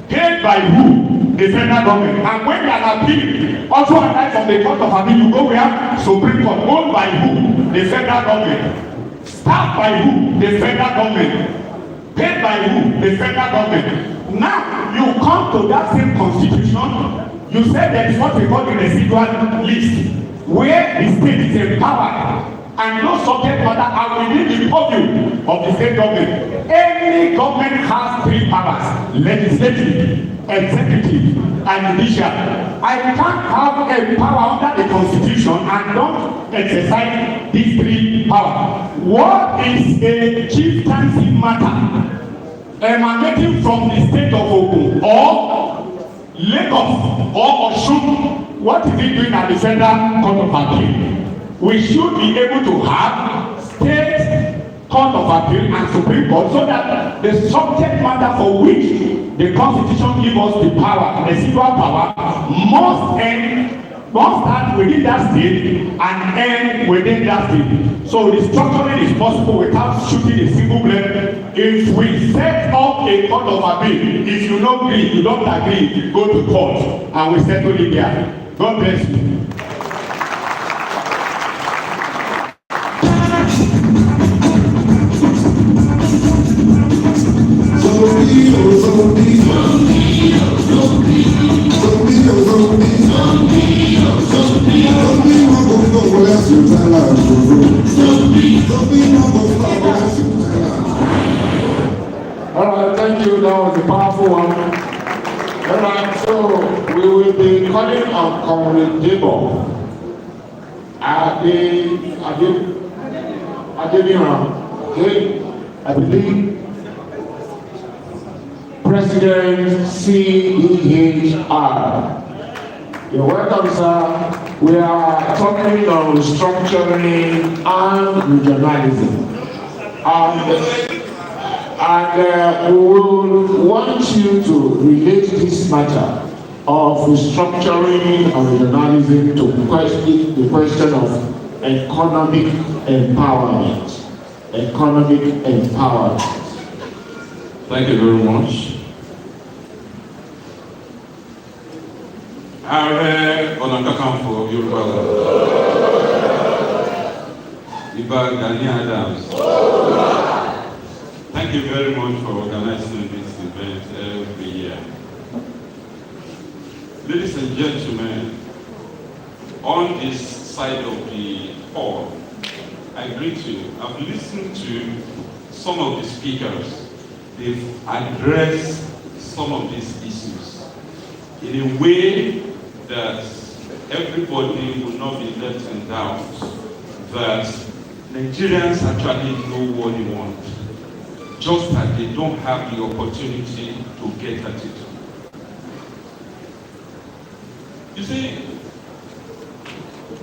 Paid by who? The federal government. And when an appeal also arises from the court of appeal, you go where? Supreme Court. Owned by who? The federal government. Staffed by who? The federal government. Paid by who? The federal government. Now you come to that same constitution. You said there is what we call the residual list, where the state is empowered and no subject matter are within the purview of the state government. Any government has three powers: legislative, executive, and judicial. I can't have a power under the constitution and don't exercise these three powers. What is a chieftaincy matter emanating from the state of Ogba or Lagos or Osun, what is he doing at the Federal Court of Appeal? We should be able to have state Court of Appeal and Supreme Court so that the subject matter for which the Constitution gives us the power, residual power, must start within that state and end within that state. So restructuring is possible without shooting a single blade. If we set up a Court of Appeal, if you don't agree, you don't agree, go to court and we settle it there. God bless you. All right, thank you. That was a powerful one. All right, so we will be calling on Comrade Debo. Okay, I believe President CEHR. You're welcome, sir. We are talking on structuring and regionalism. And we will want you to relate this matter of restructuring and regionalism to the question of economic empowerment. Economic empowerment. Thank you very much. Ààrẹ Ọ̀nà Kakanfò Yorùbá Ìbà Gani Adams. Thank you very much for organizing this event every year. Ladies and gentlemen, on this side of the hall, I greet you. I've listened to some of the speakers. They've addressed some of these issues in a way that everybody will not be left in doubt that Nigerians actually know what they want, just that they don't have the opportunity to get at it. You see,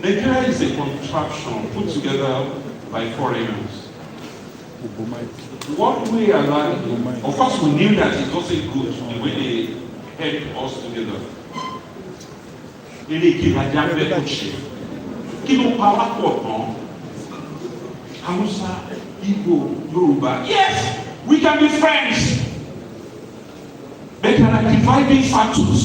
Nigeria is a contraption put together by foreigners. What we are learning, of course we knew that it wasn't good the way they helped us together. Yes, we can be friends. But there are dividing factors.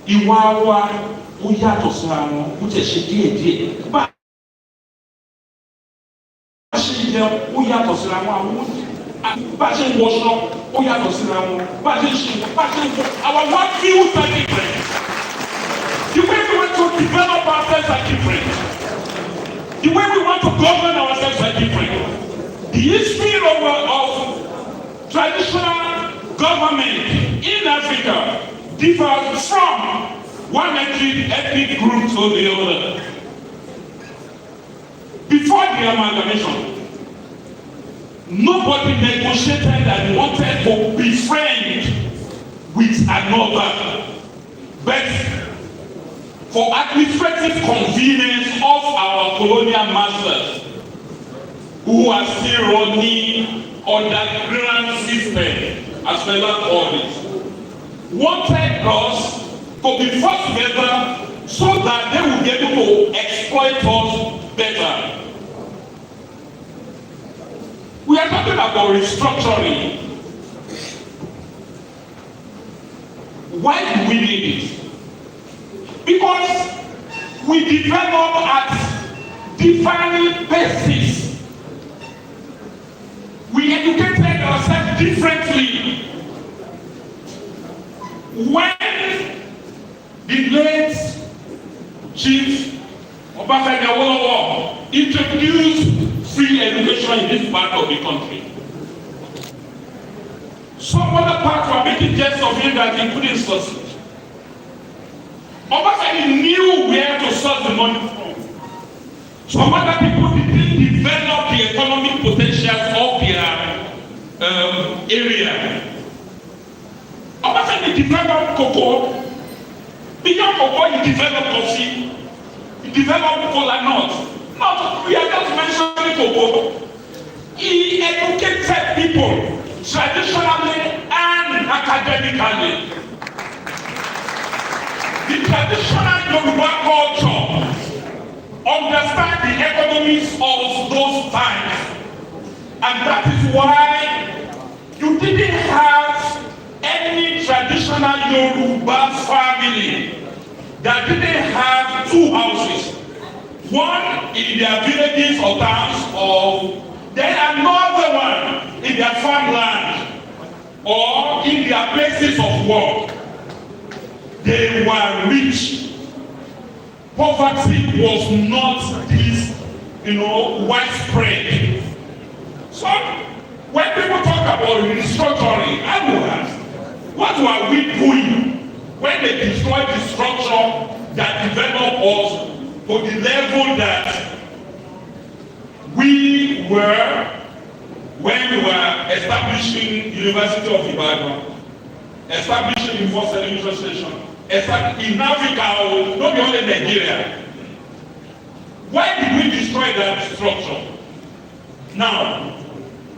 Ìwà wa ó yàtọ̀ síra wọn, ó tẹ̀ ṣe díẹ̀díẹ̀. Bá a ṣe jẹun ó yàtọ̀ síra wọn, bá a ṣe ń wọṣọ ó yàtọ̀ síra wọn, bá a ṣe ń ṣe, bá a ṣe ń wọ. Our work views are different. The way we want to develop ourselves are different. The way we want to govern ourselves are different. The history of traditional government in Africa differs from one ethnic group to the other. Before the amalgamation, nobody negotiated and wanted to be friends with another. But for administrative convenience of our colonial masters, who are still running underground system, as well called it, wanted us to be forced together so that they will be able to exploit us better. We are talking about restructuring. Why do we need it? Because we develop at different paces. We educated ourselves differently. When the late Chief Obafemi Awolowo introduced free education in this part of the country, some other parts were making jest of him that he couldn't succeed. Obafemi knew where to source the money from. Some other people didn't develop the economic potential of their area. he developed cocoa, beyond cocoa he developed coffee, he developed kola nuts. Not, we are just mentioning cocoa. He educated people traditionally and academically. The traditional Yoruba culture understand the economics of those times, and that is why you didn't have any traditional Yoruba family that didn't have two houses, one in their villages or towns, or then another one in their farmland or in their places of work. They were rich. Poverty was not this, widespread. So when people talk about restructuring, I will ask, what were we doing when they destroyed the structure that developed us to the level that we were when we were establishing University of Ibadan, establishing the first television station, in Africa, not only Nigeria. Why did we destroy that structure? Now,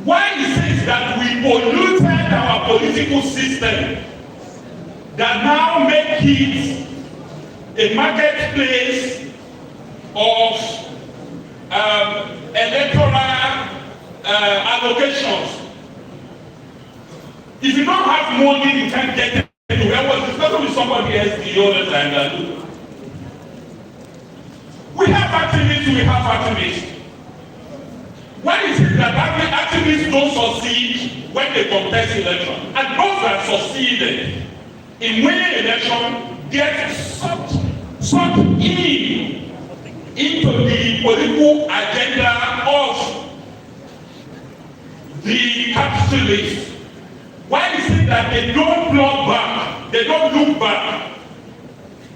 why is it that we polluted our political system that now make it a marketplace of electoral allocations? If you don't have money, you can't get it. I was discussing with somebody else the other time. We have activists. Why is it that activists don't succeed when they contest election? And those that succeeded in winning election get sucked into the political agenda of the capitalists. Why is it that they don't look back, they don't look back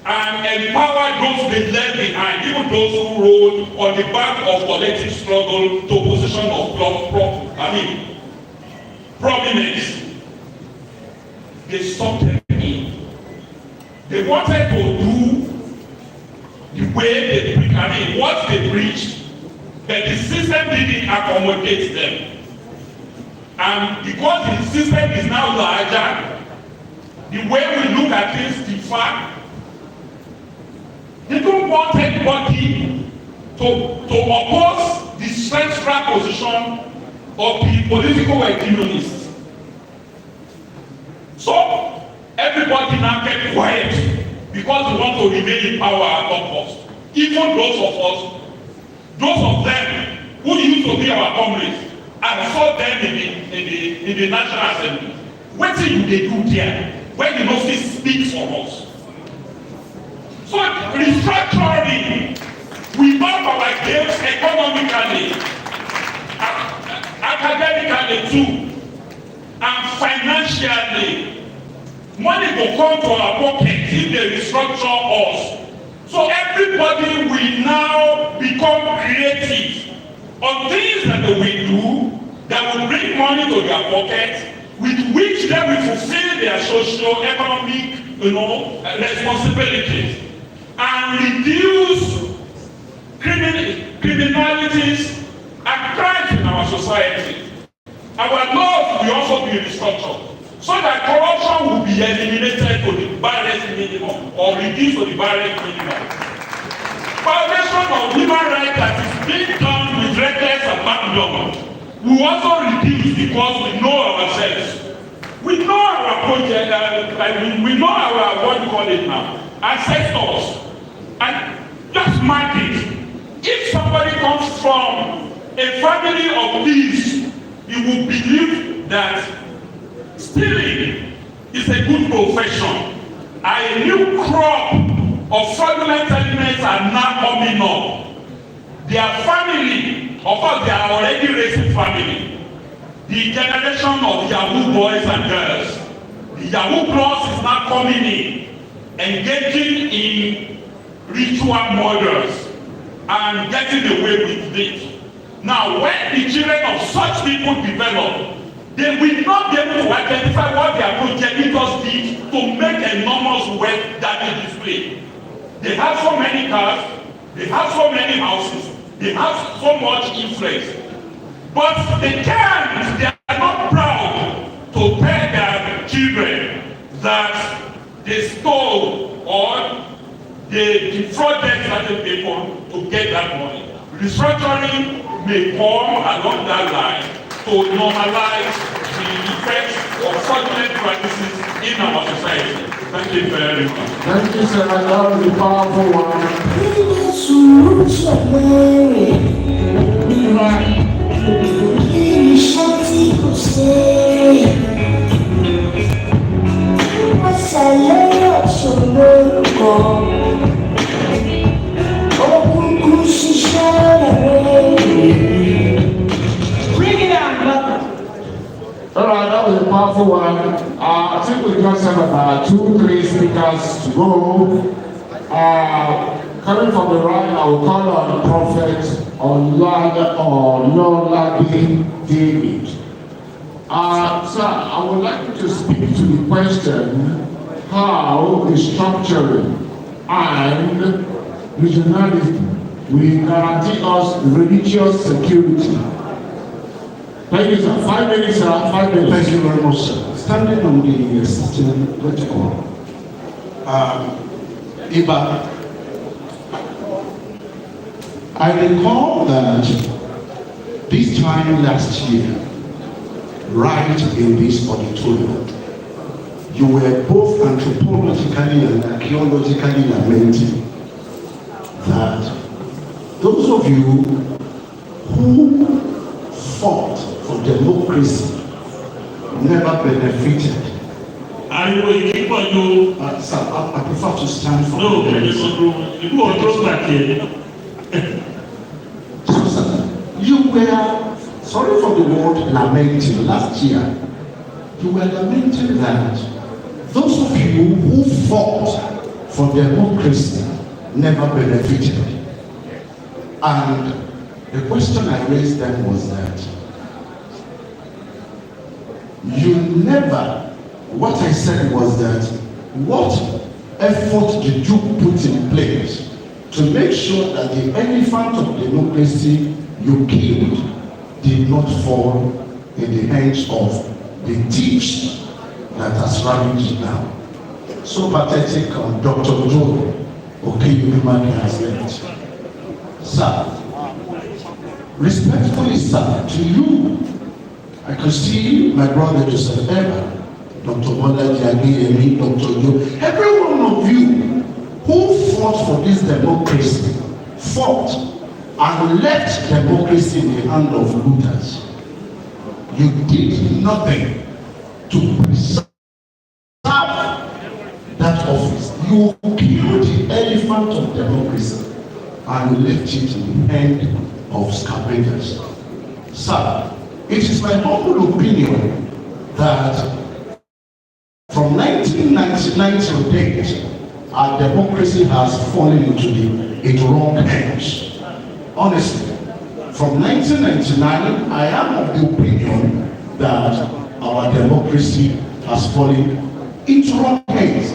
and empower those they left behind, even those who rode on the back of collective struggle to position of prominence? They sucked them in. They wanted to do the way what they preached, but the system didn't accommodate them. And because the system is now larger, the way we look at things differ. They don't want anybody to oppose the central position of the political hegemonists. So everybody now get quiet because they want to remain in power at all costs. Even those of them who used to be our comrades, I saw them in the National Assembly. What did they do there when the mostly speak for us? So restructuring, we bump our gains economically, academically too, and financially. Money will come to our pocket if they restructure us. So everybody will now become creative on things that we do that will bring money to their pocket, with which they will fulfill their socio-economic, responsibilities and reduce criminalities and crimes in our society. Our laws will also be restructured so that corruption will be eliminated to the barest minimum or reduced to the barest minimum. Violation of human rights that is being done with reckless abandon will also reduce because we know ourselves. We know our project, we know our, what we call it now, ancestors. And just mark it. If somebody comes from a family of thieves, you will believe that stealing is a good profession. A new crop of fraudulent elements are now coming up. Their family, of course they are already raising family. The generation of Yahoo boys and girls, the Yahoo plus is now coming in, engaging in ritual murders and getting away with it. Now, when the children of such people develop, they will not be able to identify what their progenitors did to make enormous wealth damage display. They have so many cars, they have so many houses, they have so much influence, but they can't, they are not proud to tell their children that they stole or they defrauded certain people to get that money. Restructuring may come along that line to normalize the effects of fraudulent practices in our society. Thank you very much. Thank you, sir. That was a powerful one. Bring it down, brother. All right, that was a powerful one. I think we just have about 2-3 speakers to go. Coming from the right, I will call on Prophet Ololabi David. Sir, I would like you to speak to the question how the structuring and regionalism will guarantee us religious security. Thank you, sir. 5 minutes, sir. 5 minutes. Thank you very much, sir. Standing on the existing protocol, Iba, I recall that this time last year, right in this auditorium, you were both anthropologically and archaeologically lamenting that those of you who fought for democracy never benefited. Sir, I prefer to stand for So, sir, you were, sorry for the word lamenting, last year, you were lamenting that those of you who fought for democracy never benefited. And the question I raised then was that you never, what I said was that what effort did you put in place to make sure that the elephant of democracy you killed did not fall in the hands of the thieves that has ravaged now? So pathetic on Dr. Joe Okeyumaki has left. Sir, respectfully, sir, to you, I could see my brother Joseph Eba, Dr. Bola Diagiyemi, Dr. Joe, every one of you who fought for this democracy, fought and left democracy in the hand of looters. You did nothing to preserve that office. You killed the elephant of democracy and left it in the hand of scavengers. Sir, it is my humble opinion that from 1999 to date, our democracy has fallen into its wrong hands. Honestly, from 1999, I am of the opinion that our democracy has fallen into wrong hands,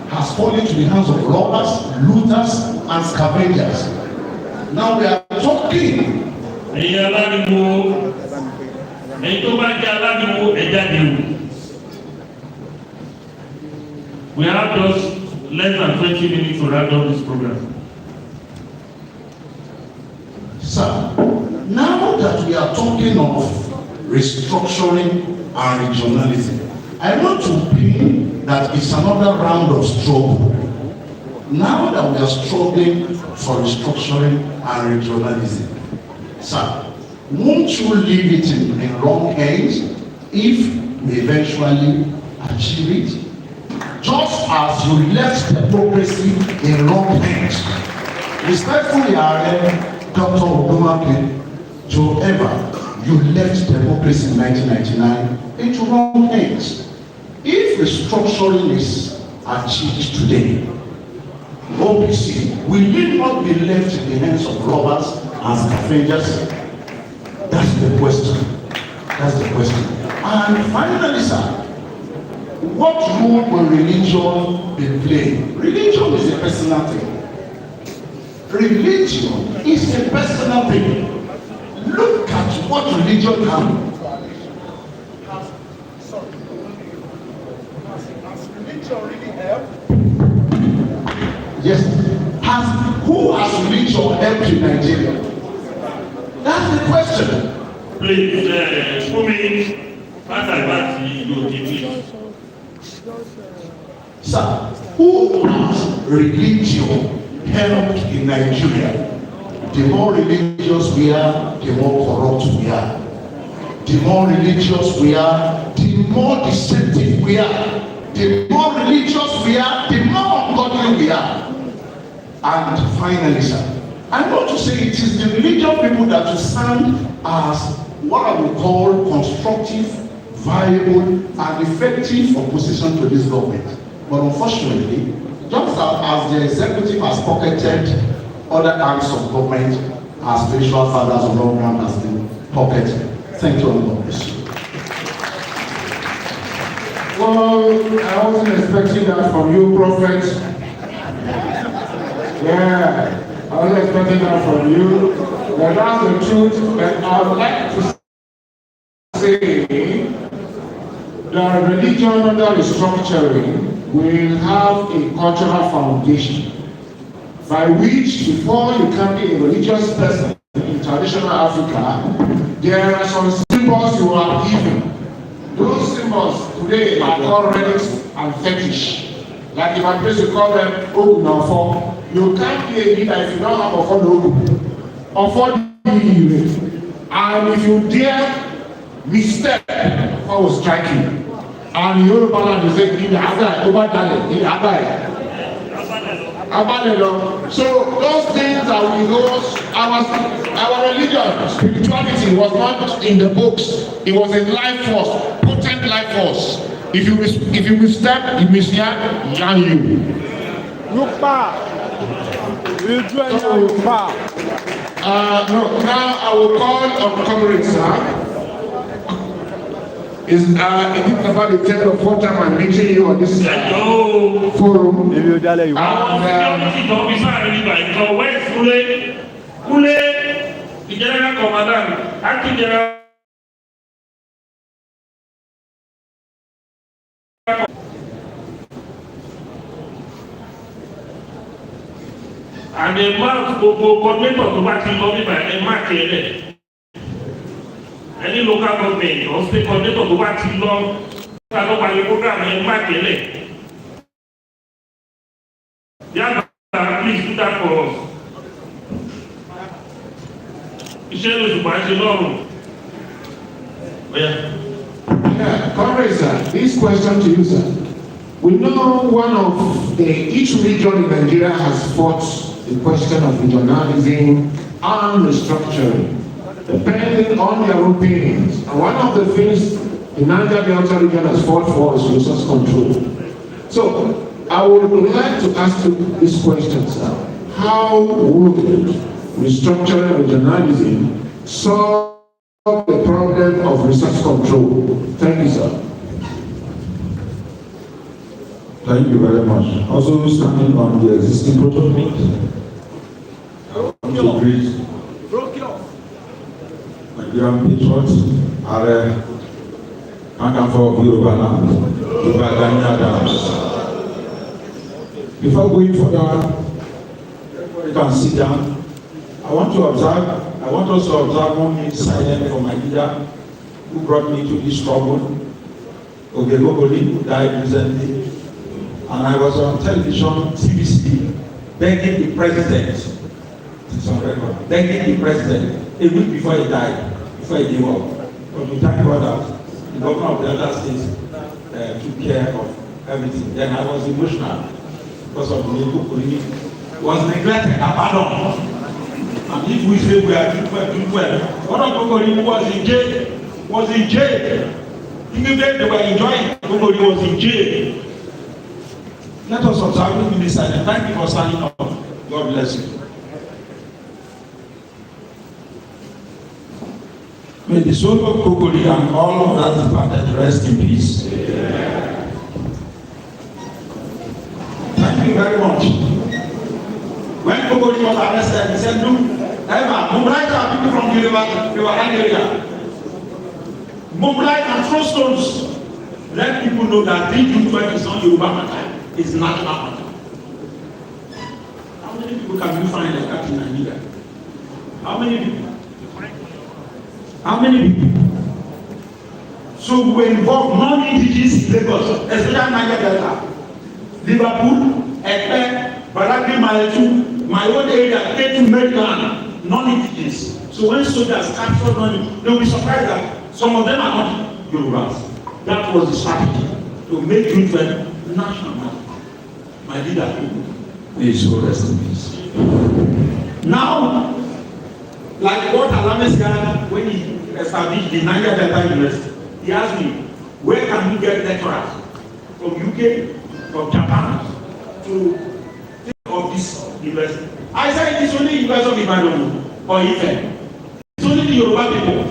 has fallen into the hands of robbers, looters, and scavengers. Now we are talking. We have just less than 20 minutes to wrap up this program. Sir, now that we are talking of restructuring and regionalism, I want to bring that it's another round of struggle. Now that we are struggling for restructuring and regionalism, sir, won't you leave it in wrong hands if we eventually achieve it? Just as you left democracy in wrong hands. Respectfully, Dr. Ogba, Joe Eva, you left democracy in 1999 into wrong hands. If restructuring is achieved today, OPC will it not be left in the hands of robbers and scavengers? That's the question. That's the question. And finally, sir, what role will religion be playing? Religion is a personal thing. Religion is a personal thing. Look at what religion has. Has religion really helped? Yes. Who has religion helped in Nigeria? That's the question. Please, for me, Sir, who has religion helped in Nigeria? The more religious we are, the more corrupt we are. The more religious we are, the more deceptive we are. The more religious we are, the more ungodly we are. And finally, sir, I want to say it is the religious people that will stand as what I would call constructive, viable, and effective opposition to this government. But unfortunately, just as the executive has pocketed other arms of government, our spiritual fathers of all ground has been pocketed. Thank you, and God bless you. Well, I wasn't expecting that from you, Prophet. Yeah, I wasn't expecting that from you. But that's the truth. But I would like to say that religion under restructuring will have a cultural foundation by which, before you can be a religious person in traditional Africa, there are some symbols you are given. Those symbols today are called relics and fetish. Like if I place, you call them Ogunofo. You can't be a leader if you don't have Ofo. And if you dare misstep, I will strike you. And Yoruba land is saying, in the Abai, Obadale, in the Abai. So those things that we know, our religion, spirituality was not in the books. It was a life force, potent life force. If you misstep, you mishear, yarn you. Look back. No, now I will call on comrades, sir. Is it about the 10th or 4th time I'm meeting you on this forum? Where's Kule? Kule, the general commandant, acting general. And a mark coordinator to back in lobby by a mark here. Any local government or state coordinator to back in law, by the program and mark here. Yeah, please do that for us. Yeah, comrades, sir, this question to you, sir. We know each region in Nigeria has fought the question of regionalism and restructuring, depending on their opinions. And one of the things the Niger Delta region has fought for is resource control. So, I would like to ask you this question, sir. How would restructuring regionalism solve the problem of resource control? Thank you, sir. Thank you very much. Also standing on the existing protocol, I want to greet Nigerian patriots, Are Kankanfo of Yoruba land, Yoruba Gani Adams. Before going further, everybody can sit down. I want us to observe 1 minute silence for my leader who brought me to this struggle, Ogegogoli, who died recently. And I was on television, TVC, begging the president, it's on record, begging the president a week before he died, before he gave up. But we thank God that the governor of the other states took care of everything. Then I was emotional because of the Ogegogoli was neglected, abandoned. And if we say we are doing well, one of Ogegogoli was in jail. Even though they were enjoying, Ogegogoli was in jail. Let us observe 1 minute silence. Thank you for standing up. God bless you. May the soul of Kokori and all of that departed rest in peace. Thank you very much. When Kokori was arrested, he said, look, Eva, mobilize our people from the river area. Mobilize and throw stones. Let people know that this June 12 is not Yoruba matter, it's national matter. How many people can you find like that in Nigeria? How many people? How many people? So we involve non-indigenous in Lagos, especially Niger Delta, Liverpool, Ekpe, Badagry, Maitu, my own area, Ketu, Maryland, non-indigenous. So when soldiers capture money, they will be surprised that some of them are not Yorubas. That was the strategy to make June 12 national matter. My leader, may his soul rest in peace. Now, like what Alames had when he established the Niger Delta University, he asked me, where can we get lecturers from UK, from Japan, to think of this university? I said, it is only University of Ibadan or Ife. It's only the Yoruba people.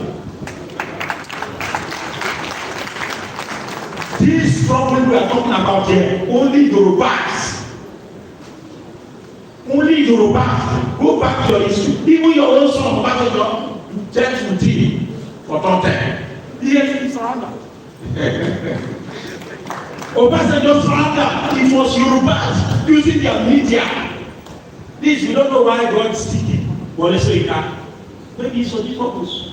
This problem we are talking about here, only Yorubas. Only Yorubas. Go back to your history. Even your own son, Obasanjo, church with him for 10. He is surrounded. Obasanjo surrounded. It was Yorubas using their media. This, we don't know why God is speaking. But let's say that. Maybe it's for this purpose.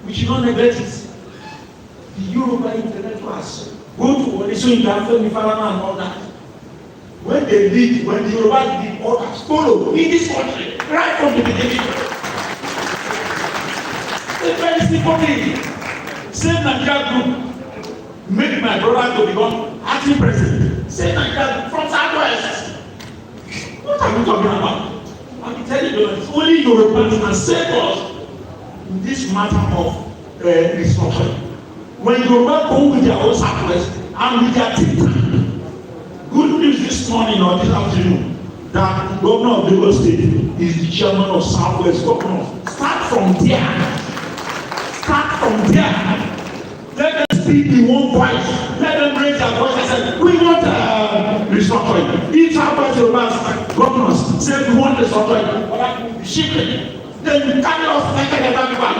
We should not neglect it. The Yoruba intellectuals go to Olesoyinka, Femi Falana and all that. When they lead, when the Yoruba lead, others follow in this country, right from the beginning. The very simple thing. Same Nigeria group made my brother to become acting president. Same Nigeria group from Southwest. What are we talking about? I'm telling you, it's only Yorubans can save us in this matter of restructuring. When Yoruba go with their own Southwest and with their think tank, good news this morning or this afternoon that the governor of Lagos State is the chairman of Southwest governors. Start from there. Start from there. Let them speak in one voice. Let them raise their voice and say, we want restructuring. If Southwest governors say we want restructuring, or that will be shifted, then we carry us like another people.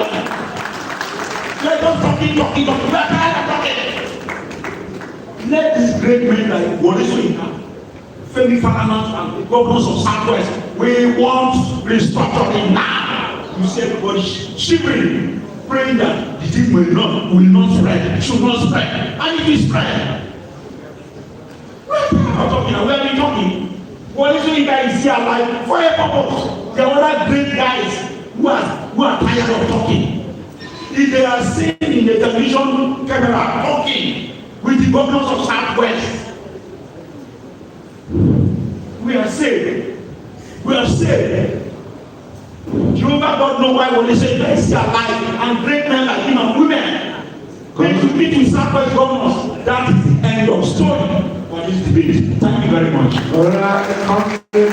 Let us talking. Let us talking. Let these great men like Olesoyinka, Femi Falana, and the governors of Southwest, we want restructuring now. You see everybody shivering, praying that the thing will not spread, should not spread, and it will spread. Where are we talking? Olesoyinka is here alive for a purpose. There are other great guys who are tired of talking. If they are seen in the television camera talking with the governors of Southwest, we are saved. We are saved. Jehovah God know why when they say let's see alive and great men like him and women. They should meet with Southwest governors. That is the end of story for this debate. Thank you very much. All right, that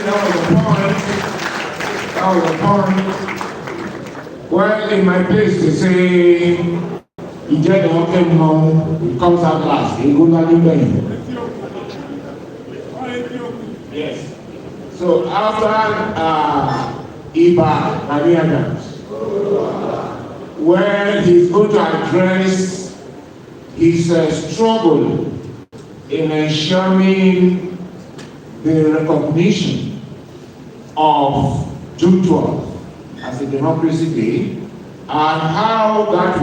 was a point. Well, in my place to say, it comes out last. Yes. So after Iba Adams, where he's going to address his struggle in ensuring the recognition of June 12 as a democracy day, and how that